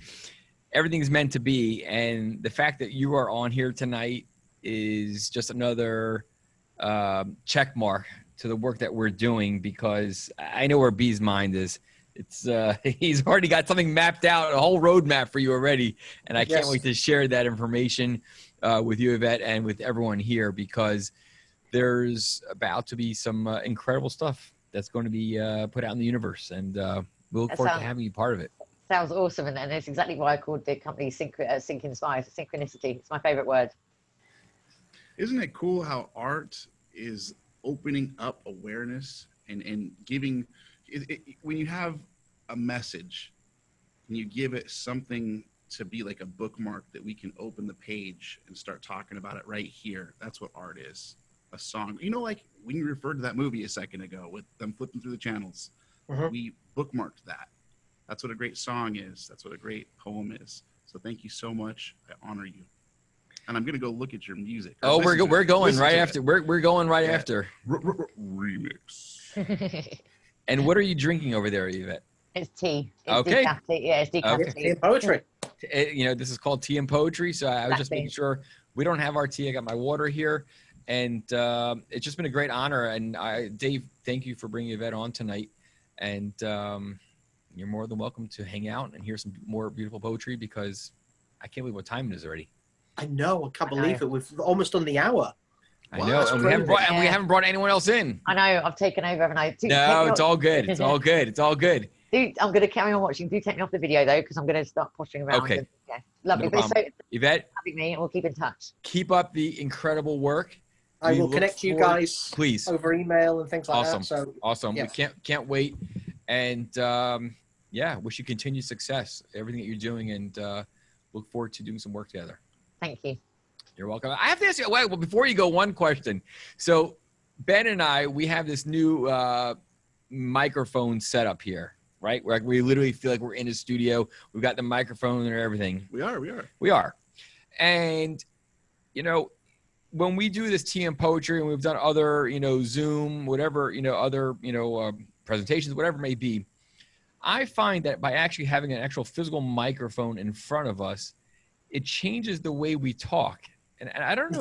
everything's meant to be, and the fact that you are on here tonight is just another check mark to the work that we're doing, because I know where B's mind is. It's he's already got something mapped out, a whole roadmap for you already, and I can't wait to share that information with you, Yvette, and with everyone here, because there's about to be some incredible stuff that's going to be put out in the universe, and we look forward to having you part of it. Sounds awesome, and that's exactly why I called the company Synchronicity. It's my favorite word. Isn't it cool how art is opening up awareness and giving when you have a message and you give it something to be like a bookmark that we can open the page and start talking about it right here. That's what art is. A song, you know, like when you referred to that movie a second ago with them flipping through the channels, we bookmarked that. That's what a great song is. That's what a great poem is. So thank you so much. I honor you. And I'm gonna go look at your music. Oh, we're going right after. We're going right after. Remix. And what are you drinking over there, Yvette? It's tea. It's okay. decaf tea. Yeah, it's decaf tea. Tea and poetry. You know, this is called tea and poetry. So I was just making sure we don't have our tea. I got my water here, and it's just been a great honor. And Dave, thank you for bringing Yvette on tonight. And you're more than welcome to hang out and hear some more beautiful poetry, because I can't believe what time it is already. I know. I can't believe it. We've almost done the hour. I know, and we haven't brought anyone else in. I know. I've taken over, haven't I? No, it's all good. It's all good. It's all good. Dude, I'm going to carry on watching. Do take me off the video though, because I'm going to start pottering around. Okay. And, yeah, lovely. No problem. Yvette, having me, and we'll keep in touch. Keep up the incredible work. I will connect you guys, please, over email and things like that. So awesome. Yes. We can't wait, and yeah, wish you continued success, everything that you're doing, and look forward to doing some work together. Thank you. You're welcome. I have to ask you, well, before you go, one question. So Ben and I, we have this new microphone setup here, right? Where we literally feel like we're in a studio. We've got the microphone and everything. We are. And, you know, when we do this tea and poetry, and we've done other, you know, Zoom, whatever, you know, other, you know, presentations, whatever it may be, I find that by actually having an actual physical microphone in front of us, it changes the way we talk. And I don't know.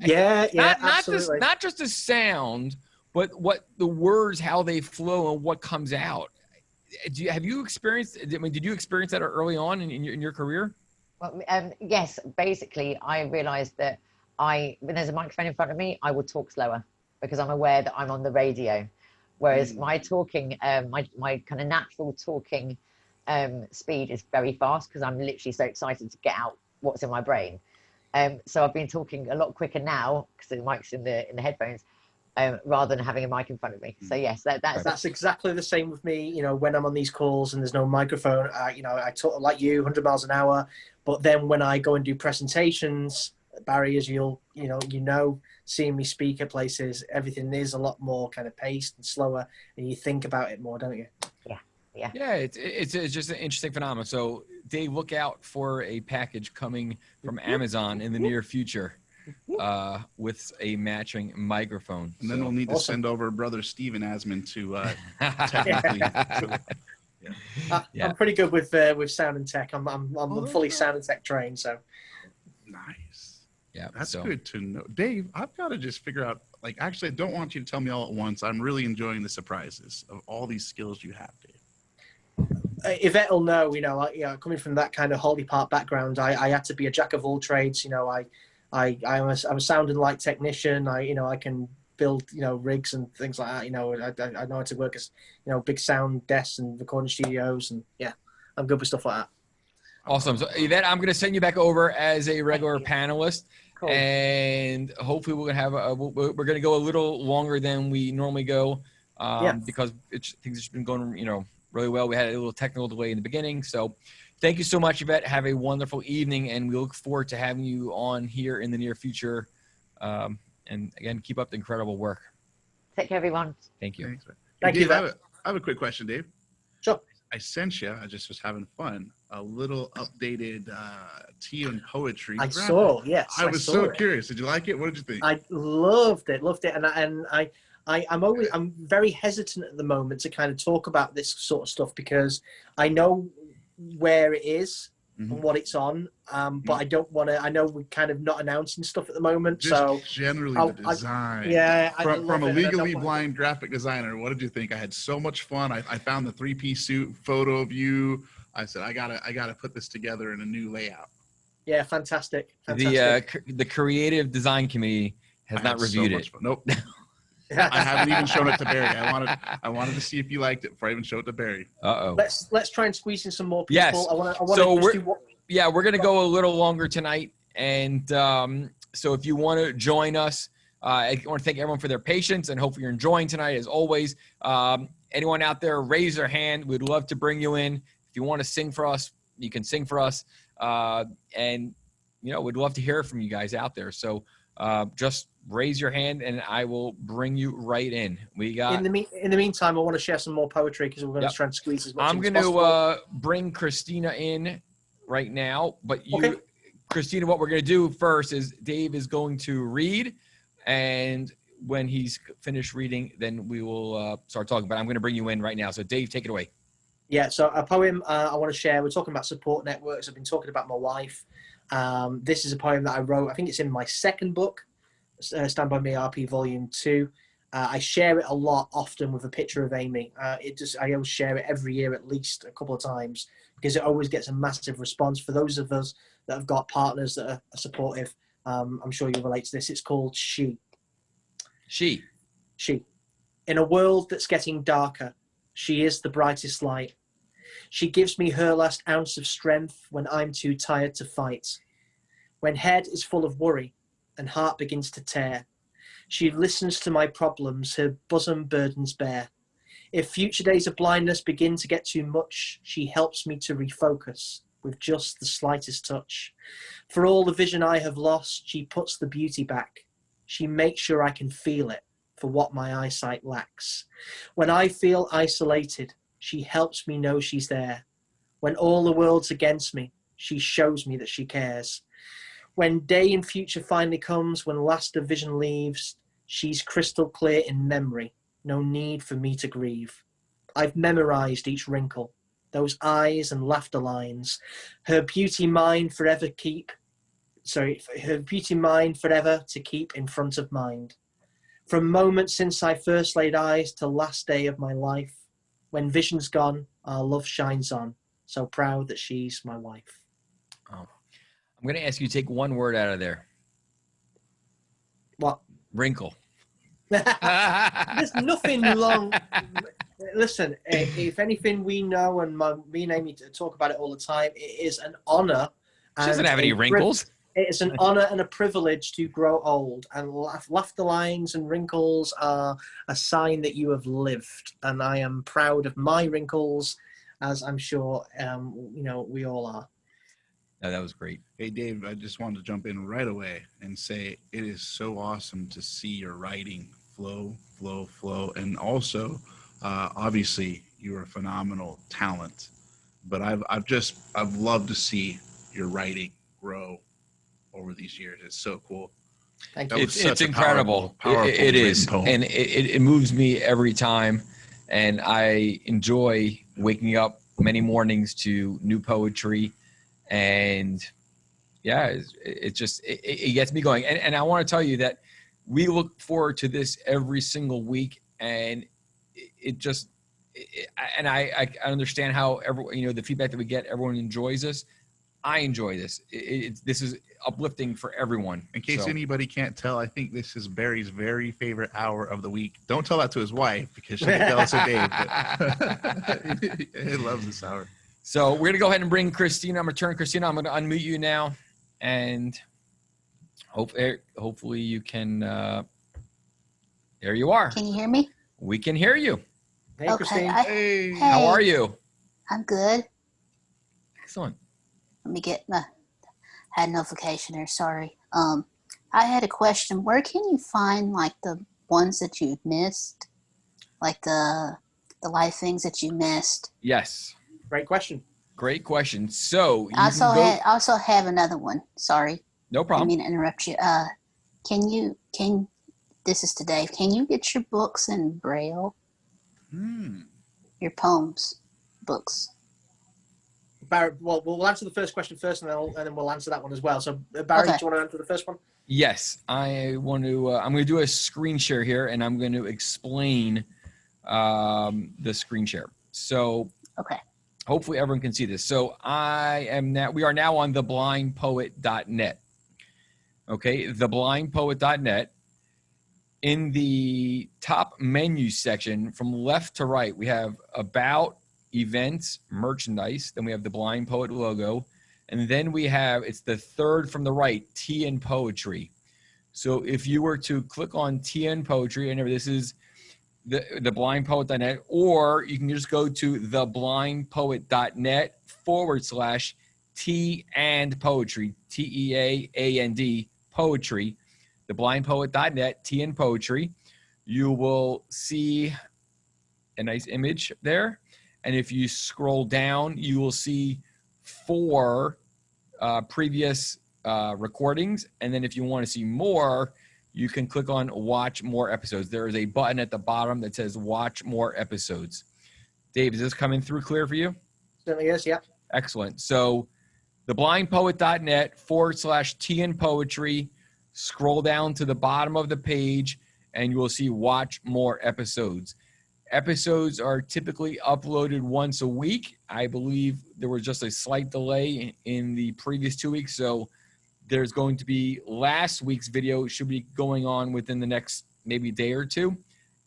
Not just the sound, but what the words, how they flow, and what comes out. Have you experienced? I mean, did you experience that early on in your career? Well, yes. Basically, I realised that when there's a microphone in front of me, I will talk slower, because I'm aware that I'm on the radio. Whereas my talking, my kind of natural talking speed is very fast, because I'm literally so excited to get out what's in my brain. So I've been talking a lot quicker now, because the mic's in the headphones, rather than having a mic in front of me. So yes, that's exactly the same with me. You know, when I'm on these calls and there's no microphone, you know, I talk like you, 100 miles an hour. But then when I go and do presentations, Barry, as you know, seeing me speak at places, everything is a lot more kind of paced and slower, and you think about it more, don't you? Yeah, it's just an interesting phenomenon. So Dave, look out for a package coming from Amazon in the near future with a matching microphone. And then we'll need to send over brother Steven Asman to technically. I'm pretty good with sound and tech. I'm fully sound and tech trained, so nice. Yeah, that's good to know. Dave, I've got to just figure out. Like, actually, I don't want you to tell me all at once. I'm really enjoying the surprises of all these skills you have, Dave. Yvette will know, coming from that kind of Holly Park background, I had to be a jack of all trades. I'm a sound and light technician. I can build, rigs and things like that. I know how to work as, big sound desks and recording studios, and yeah, I'm good with stuff like that. Awesome. So Yvette, I'm going to send you back over as a regular panelist. Cool. And hopefully we're going to have we're going to go a little longer than we normally go. because things have been going, really well. We had a little technical delay in the beginning. So thank you so much, Yvette. Have a wonderful evening, and we look forward to having you on here in the near future. And again, keep up the incredible work. Take care, everyone. Thank you. Thanks, man. Thank Dave, you. I have a quick question, Dave. Sure. I sent you, I just was having fun, a little updated tea and poetry. I saw, yes. I was so curious. Did you like it? What did you think? I loved it. I'm very hesitant at the moment to kind of talk about this sort of stuff because I know where it is and what it's on, but I don't want to. I know we're kind of not announcing stuff at the moment. Just so generally the design. From a legally blind graphic designer, what did you think? I had so much fun. I found the 3-piece suit photo of you. I said I gotta put this together in a new layout. Yeah, fantastic. The creative design committee has not reviewed it. Nope. I haven't even shown it to Barry. I wanted to see if you liked it before I even showed it to Barry. Let's try and squeeze in some more people. Yes. We're gonna go a little longer tonight, and so if you want to join us, I want to thank everyone for their patience, and hopefully you're enjoying tonight as always. Anyone out there, raise their hand. We'd love to bring you in. If you want to sing for us, you can sing for us, and we'd love to hear from you guys out there. So just raise your hand and I will bring you right in. We got in the meantime, I want to share some more poetry because we're going to try and squeeze as much. I'm going to bring Christina in right now, but Christina, what we're going to do first is Dave is going to read, and when he's finished reading, then we will start talking. But I'm going to bring you in right now. So Dave, take it away. Yeah, so a poem I want to share. We're talking about support networks. I've been talking about my wife. This is a poem that I wrote. I think it's in my second book, Stand By Me RP Volume 2. I share it a lot, often with a picture of Amy. I always share it every year at least a couple of times because it always gets a massive response. For those of us that have got partners that are supportive, I'm sure you'll relate to this. It's called She. She. In a world that's getting darker, she is the brightest light. She gives me her last ounce of strength when I'm too tired to fight. When head is full of worry and heart begins to tear, she listens to my problems, her bosom burdens bare. If future days of blindness begin to get too much, she helps me to refocus with just the slightest touch. For all the vision I have lost, she puts the beauty back. She makes sure I can feel it for what my eyesight lacks. When I feel isolated, she helps me know she's there. When all the world's against me, she shows me that she cares. When day in future finally comes, when last of vision leaves, she's crystal clear in memory. No need for me to grieve. I've memorized each wrinkle, those eyes and laughter lines. Her beauty mine forever to keep in front of mind. From moments since I first laid eyes to last day of my life, when vision's gone, our love shines on. So proud that she's my wife. Oh. I'm going to ask you to take one word out of there. What? Wrinkle. There's nothing long. Listen, if anything we know, and me and Amy talk about it all the time, it is an honor. She doesn't have any wrinkles. It is an honor and a privilege to grow old, and laughter lines and wrinkles are a sign that you have lived. And I am proud of my wrinkles, as I'm sure we all are. No, that was great. Hey, Dave, I just wanted to jump in right away and say it is so awesome to see your writing flow. And also, obviously, you're a phenomenal talent. But I've loved to see your writing grow over these years. It's so cool. Thank you. It's incredible. Powerful it is. poem. And it moves me every time. And I enjoy waking up many mornings to new poetry. And yeah, it gets me going. And I want to tell you that we look forward to this every single week. And I understand how the feedback that we get, everyone enjoys this. I enjoy this. This is uplifting for everyone. In case anybody can't tell, I think this is Barry's very favorite hour of the week. Don't tell that to his wife because she'll get jealous of Dave. But he loves this hour. So we're going to go ahead and bring Christina. I'm going to turn Christina. I'm going to unmute you now. And hopefully you can, there you are. Can you hear me? We can hear you. Hey, Okay. Christine. Hey. How are you? I'm good. Excellent. Let me get my had notification there. Sorry. I had a question. Where can you find like the ones that you missed, like the live things that you missed? Yes. Great question. Great question. So you I can go. also have another one. Sorry. No I problem. didn't mean to interrupt you. This is to Dave. Can you get your books in Braille? Your poems books. Barry, well, we'll answer the first question first, and then we'll answer that one as well. So, Barry, Okay. do you want to answer the first one? Yes, I want to. I'm going to do a screen share here, and I'm going to explain the screen share. So, Okay. hopefully, everyone can see this. So, we are now on theblindpoet.net. Okay, theblindpoet.net. In the top menu section, from left to right, we have About, Events, Merchandise. Then we have the Blind Poet logo. And then we have, it's the third from the right, Tea and Poetry. So if you were to click on Tea and Poetry, remember this is the blindpoet.net, or you can just go to theblindpoet.net/Tea and Poetry, TEAAND, Poetry. Theblindpoet.net, Tea and Poetry. You will see a nice image there. And if you scroll down, you will see 4 previous recordings. And then if you want to see more, you can click on Watch More Episodes. There is a button at the bottom that says Watch More Episodes. Dave, is this coming through clear for you? Certainly is, yeah. Excellent. So theblindpoet.net/Tea and Poetry. Scroll down to the bottom of the page and you will see Watch More Episodes. Episodes are typically uploaded once a week. I believe there was just a slight delay in the previous 2 weeks. So there's going to be last week's video should be going on within the next maybe day or two.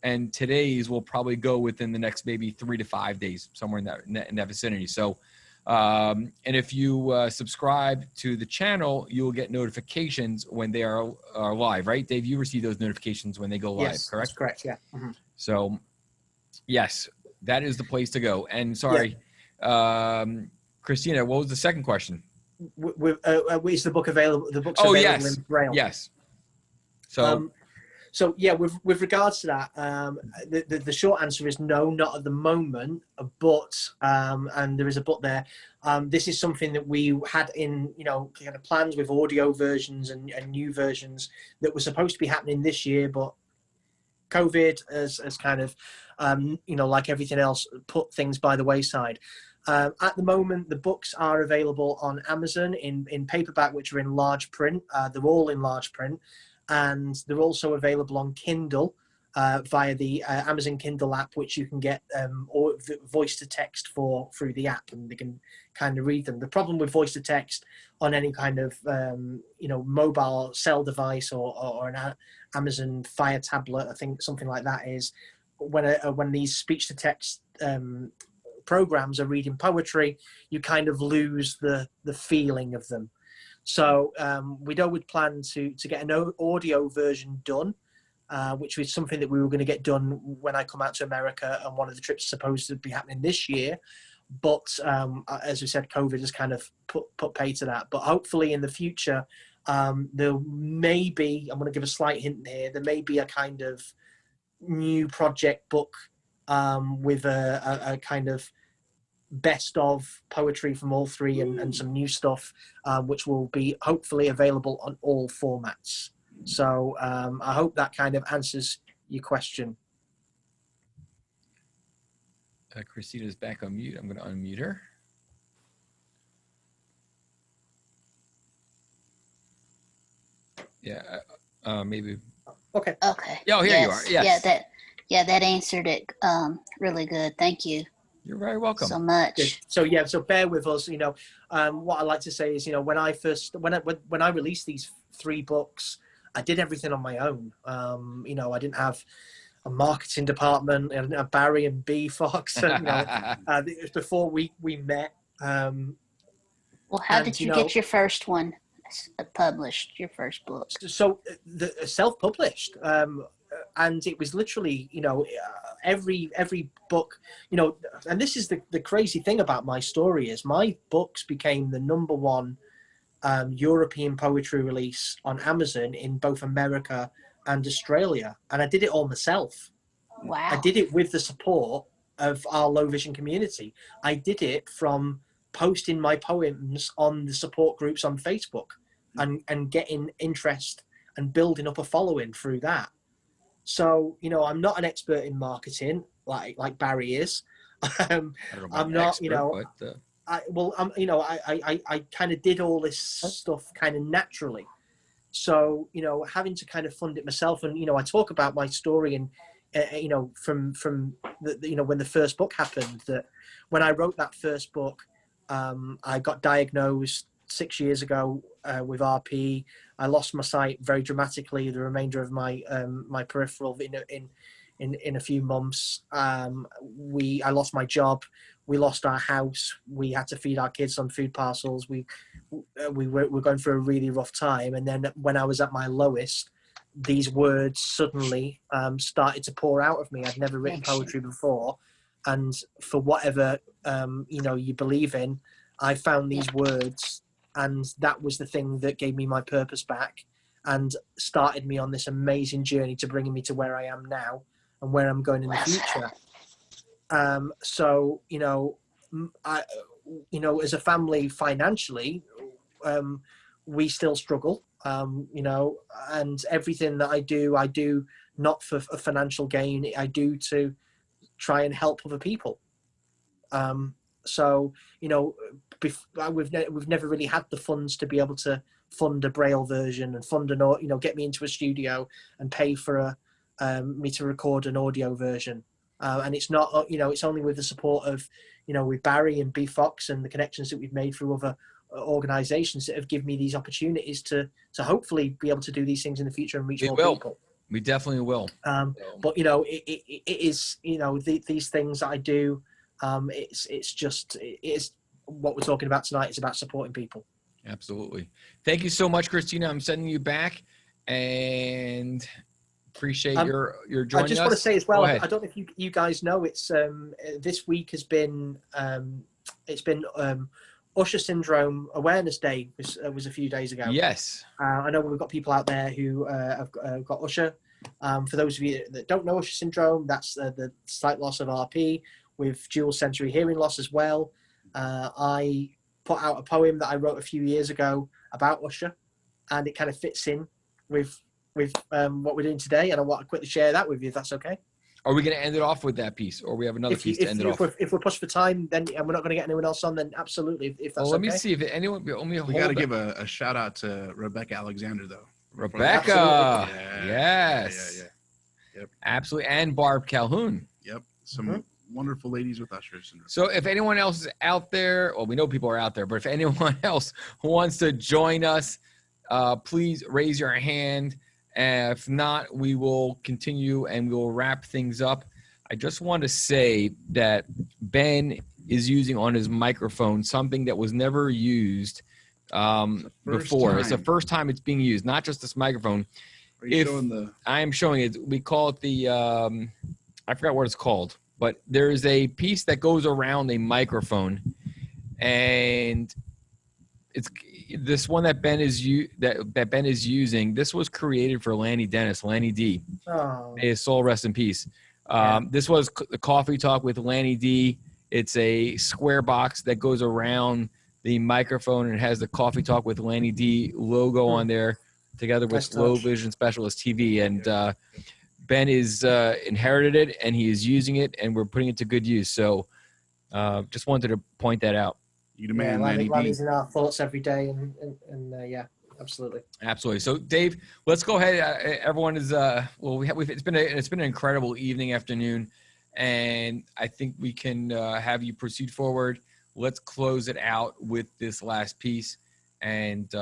And today's will probably go within the next maybe 3 to 5 days, somewhere in that vicinity. So, and if you subscribe to the channel, you will get notifications when they are live, right? Dave, you receive those notifications when they go live, Yes, correct? that's correct, yeah. Mm-hmm. So, yes, that is the place to go. And sorry, Christina, what was the second question? Is the book available? The book's Oh, available yes. in Braille. Yes. So, So yeah, with regards to that, the short answer is no, not at the moment. But and there is a but there. This is something that we had in kind of plans with audio versions and new versions that were supposed to be happening this year, but COVID has kind of like everything else put things by the wayside. At the moment, the books are available on Amazon in paperback, which are in large print. They're all in large print. And they're also available on Kindle via the Amazon Kindle app, which you can get or voice to text through the app, and they can kind of read them. The problem with voice to text on any kind of mobile cell device or an Amazon Fire tablet, I think something like that, is when these speech to text programs are reading poetry, you kind of lose the feeling of them. So we would plan to get an audio version done, which was something that we were going to get done when I come out to America, and one of the trips is supposed to be happening this year. But as we said, COVID has kind of put pay to that. But hopefully in the future, there may be, I'm going to give a slight hint here, there may be a kind of new project book with a kind of best of poetry from all three and some new stuff, which will be hopefully available on all formats. So I hope that kind of answers your question. Christina's back on mute. I'm going to unmute her. Yeah, maybe. Okay. Okay. Oh, here you are. Yes. That answered it really good. Thank you. You're very welcome. So much. Good. So bear with us. What I like to say is, when I released these 3 books, I did everything on my own. I didn't have a marketing department. I didn't have Barry and B Fox. And, it was before we met. Well, how did you get your first one published? Your first book? So the self-published. and it was literally, every book, and this is the crazy thing about my story is my books became the #1 European poetry release on Amazon in both America and Australia. And I did it all myself. Wow. I did it with the support of our low vision community. I did it from posting my poems on the support groups on Facebook and getting interest and building up a following through that. So, I'm not an expert in marketing like Barry is. I'm not, I kind of did all this stuff kind of naturally. So, having to kind of fund it myself, and I talk about my story, and from the, when the first book happened, that when I wrote that first book, I got diagnosed 6 years ago with RP. I lost my sight very dramatically. The remainder of my my peripheral in a few months. I lost my job. We lost our house. We had to feed our kids on food parcels. We were going through a really rough time. And then when I was at my lowest, these words suddenly started to pour out of me. I'd never written poetry before, and for whatever you believe in, I found these words, and that was the thing that gave me my purpose back and started me on this amazing journey to bringing me to where I am now and where I'm going in the future. So, as a family financially, we still struggle, and everything that I do not for a financial gain. I do to try and help other people. So, we've never really had the funds to be able to fund a Braille version and fund get me into a studio and pay for me to record an audio version. And it's not, it's only with the support of, with Barry and B Fox and the connections that we've made through other organizations that have given me these opportunities to hopefully be able to do these things in the future and reach more people. We definitely will. But it is, these things that I do. It is what we're talking about tonight. It's about supporting people. Absolutely. Thank you so much, Christina. I'm sending you back and appreciate your joining us. I just want to say as well, I don't know if you guys know, it's this week has been Usher Syndrome Awareness Day was a few days ago. Yes. I know we've got people out there who have got Usher. For those of you that don't know Usher Syndrome, that's the sight loss of RP with dual sensory hearing loss as well. I put out a poem that I wrote a few years ago about Usher, and it kind of fits in with what we're doing today, and I want to quickly share that with you, if that's okay. Are we going to end it off with that piece, or we have another piece to end it off? If we're pushed for time, then and we're not going to get anyone else on, then absolutely, if that's let okay. me see if anyone. We got to give a shout out to Rebecca Alexander, though. Rebecca, yes, yep, absolutely, and Barb Calhoun. Yep, some wonderful ladies with Usher syndrome. So if anyone else is out there, well, we know people are out there, but if anyone else wants to join us, please raise your hand. If not, we will continue and we will wrap things up. I just want to say that Ben is using on his microphone something that was never used before. It's the first time it's being used, not just this microphone. Are you showing the? I am showing it. We call it the, I forgot what it's called, but there is a piece that goes around a microphone, and it's this one that Ben is that Ben is using. This was created for Lanny Dennis, Lanny D. Oh. May his soul rest in peace. This was the Coffee Talk with Lanny D. It's a square box that goes around the microphone and has the Coffee Talk with Lanny D logo on there, together with Low Vision Specialist TV. And Ben is inherited it, and he is using it, and we're putting it to good use. So just wanted to point that out. You the man, Lanny D. Lanny's in our thoughts every day, and yeah, absolutely. Absolutely. So, Dave, let's go ahead. Everyone is it's been an incredible evening, afternoon, and I think we can have you proceed forward. Let's close it out with this last piece, and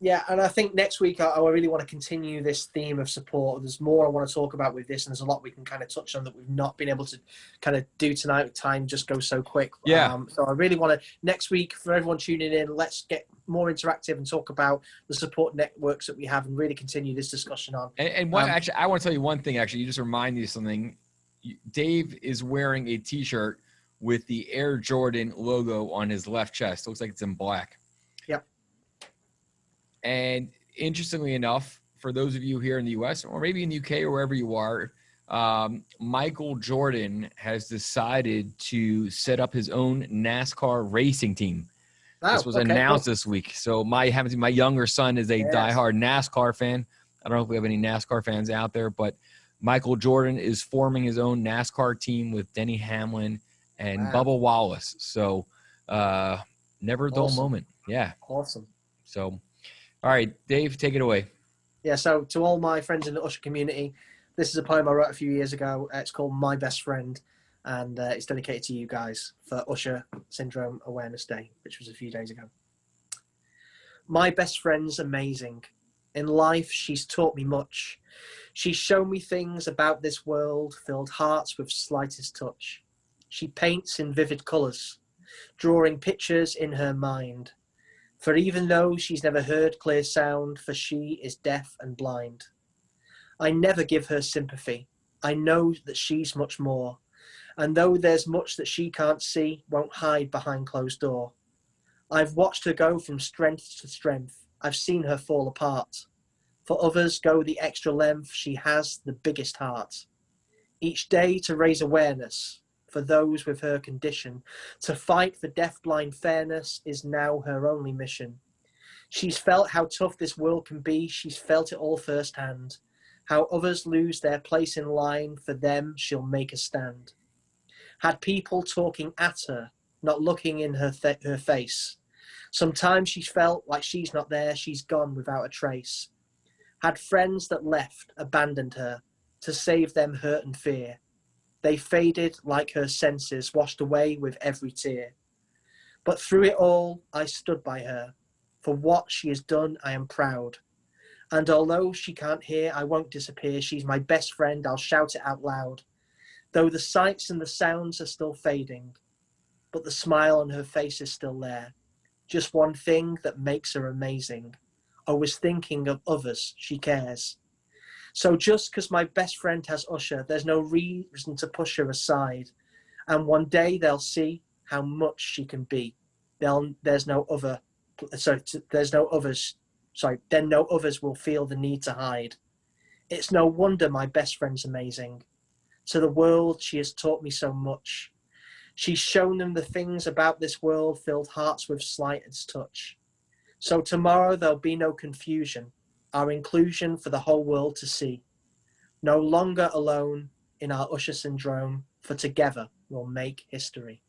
Yeah, and I think next week I really want to continue this theme of support. There's more I want to talk about with this, and there's a lot we can kind of touch on that we've not been able to kind of do tonight. Time just goes so quick. Yeah. So I really want to, next week, for everyone tuning in, let's get more interactive and talk about the support networks that we have and really continue this discussion on. And what, actually, I want to tell you one thing, actually. You just remind me of something. Dave is wearing a T-shirt with the Air Jordan logo on his left chest. It looks like it's in black. Yep. And interestingly enough, for those of you here in the U.S. or maybe in the U.K. or wherever you are, Michael Jordan has decided to set up his own NASCAR racing team. This was announced this week. So my younger son is a diehard NASCAR fan. I don't know if we have any NASCAR fans out there, but Michael Jordan is forming his own NASCAR team with Denny Hamlin and Bubba Wallace. So never a dull moment. Yeah. Awesome. So, all right, Dave, take it away. Yeah, so to all my friends in the Usher community, this is a poem I wrote a few years ago. It's called My Best Friend, and it's dedicated to you guys for Usher Syndrome Awareness Day, which was a few days ago. My best friend's amazing. In life, she's taught me much. She's shown me things about this world, filled hearts with slightest touch. She paints in vivid colours, drawing pictures in her mind. For even though she's never heard clear sound, for she is deaf and blind. I never give her sympathy. I know that she's much more. And though there's much that she can't see, won't hide behind closed door. I've watched her go from strength to strength. I've seen her fall apart. For others go the extra length, she has the biggest heart. Each day to raise awareness for those with her condition, to fight for deaf-blind fairness is now her only mission. She's felt how tough this world can be, she's felt it all firsthand. How others lose their place in line, for them she'll make a stand. Had people talking at her, not looking in her face. Sometimes she's felt like she's not there, she's gone without a trace. Had friends that left, abandoned her, to save them hurt and fear. They faded like her senses, washed away with every tear. But through it all, I stood by her. For what she has done, I am proud. And although she can't hear, I won't disappear. She's my best friend, I'll shout it out loud. Though the sights and the sounds are still fading, but the smile on her face is still there. Just one thing that makes her amazing. Always thinking of others, she cares. So just because my best friend has Usher, there's no reason to push her aside. And one day they'll see how much she can be. Then no others will feel the need to hide. It's no wonder my best friend's amazing. To the world, she has taught me so much. She's shown them the things about this world, filled hearts with slightest touch. So tomorrow there'll be no confusion, our inclusion for the whole world to see. No longer alone in our Usher syndrome, for together we'll make history.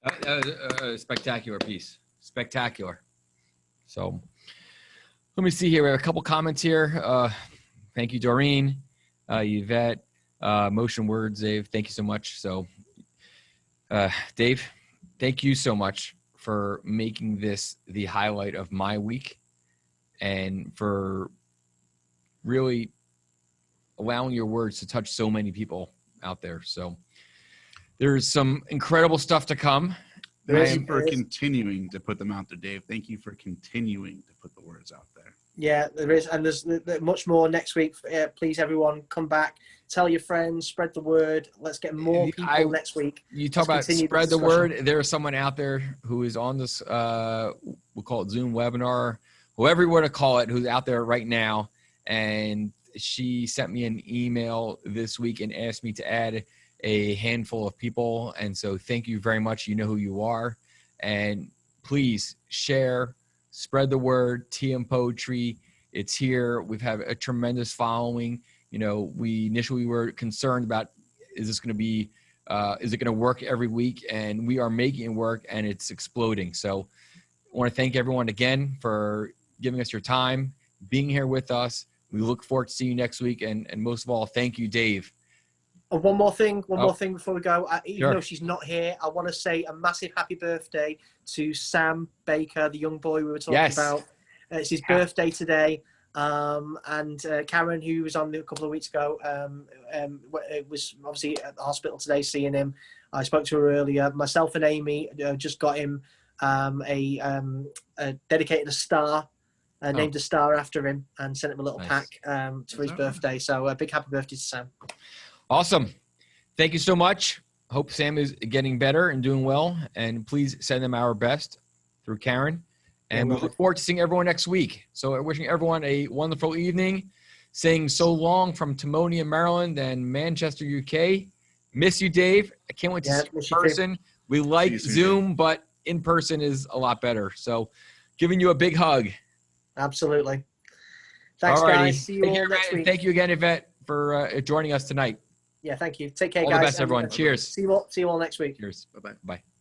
A spectacular piece. Spectacular. So let me see here. We have a couple comments here. Thank you, Doreen, Yvette, Motion Words, Dave. Thank you so much. So, Dave, thank you so much for making this the highlight of my week and for really allowing your words to touch so many people out there. So there's some incredible stuff to come. Thank you for continuing to put them out there, Dave. Thank you for continuing to put the words out there. Yeah, there is. And there's much more next week. Please, everyone, come back. Tell your friends. Spread the word. Let's get more people next week. You talk about spread the word. There is someone out there who is on this, we'll call it Zoom webinar, whoever you want to call it, who's out there right now. And she sent me an email this week and asked me to add a handful of people. And so thank you very much. You know who you are. And please share, spread the word. TM Poetry, it's here. We've had a tremendous following. You know, we initially were concerned about, is this going to be, is it going to work every week? And we are making it work, and it's exploding. So I want to thank everyone again for giving us your time, being here with us. We look forward to seeing you next week. And most of all, thank you, Dave. One more thing before we go. Even Sure. though she's not here, I want to say a massive happy birthday to Sam Baker, the young boy we were talking about. It's his birthday today. And Karen, who was on a couple of weeks ago, was obviously at the hospital today seeing him. I spoke to her earlier. Myself and Amy just got him dedicated a star, named a star after him, and sent him a little pack for his birthday. So a big happy birthday to Sam. Awesome. Thank you so much. Hope Sam is getting better and doing well. And please send them our best through Karen. And we look forward to seeing everyone next week. So wishing everyone a wonderful evening. Saying so long from Timonium, Maryland and Manchester, UK. Miss you, Dave. I can't wait to see you in person. We like Zoom, but in person is a lot better. So giving you a big hug. Absolutely. Thanks, guys. See you all next week. Thank you again, Yvette, for joining us tonight. Yeah, thank you. Take care, guys. All the best, everyone. Cheers. See you all next week. Cheers. Bye-bye. Bye.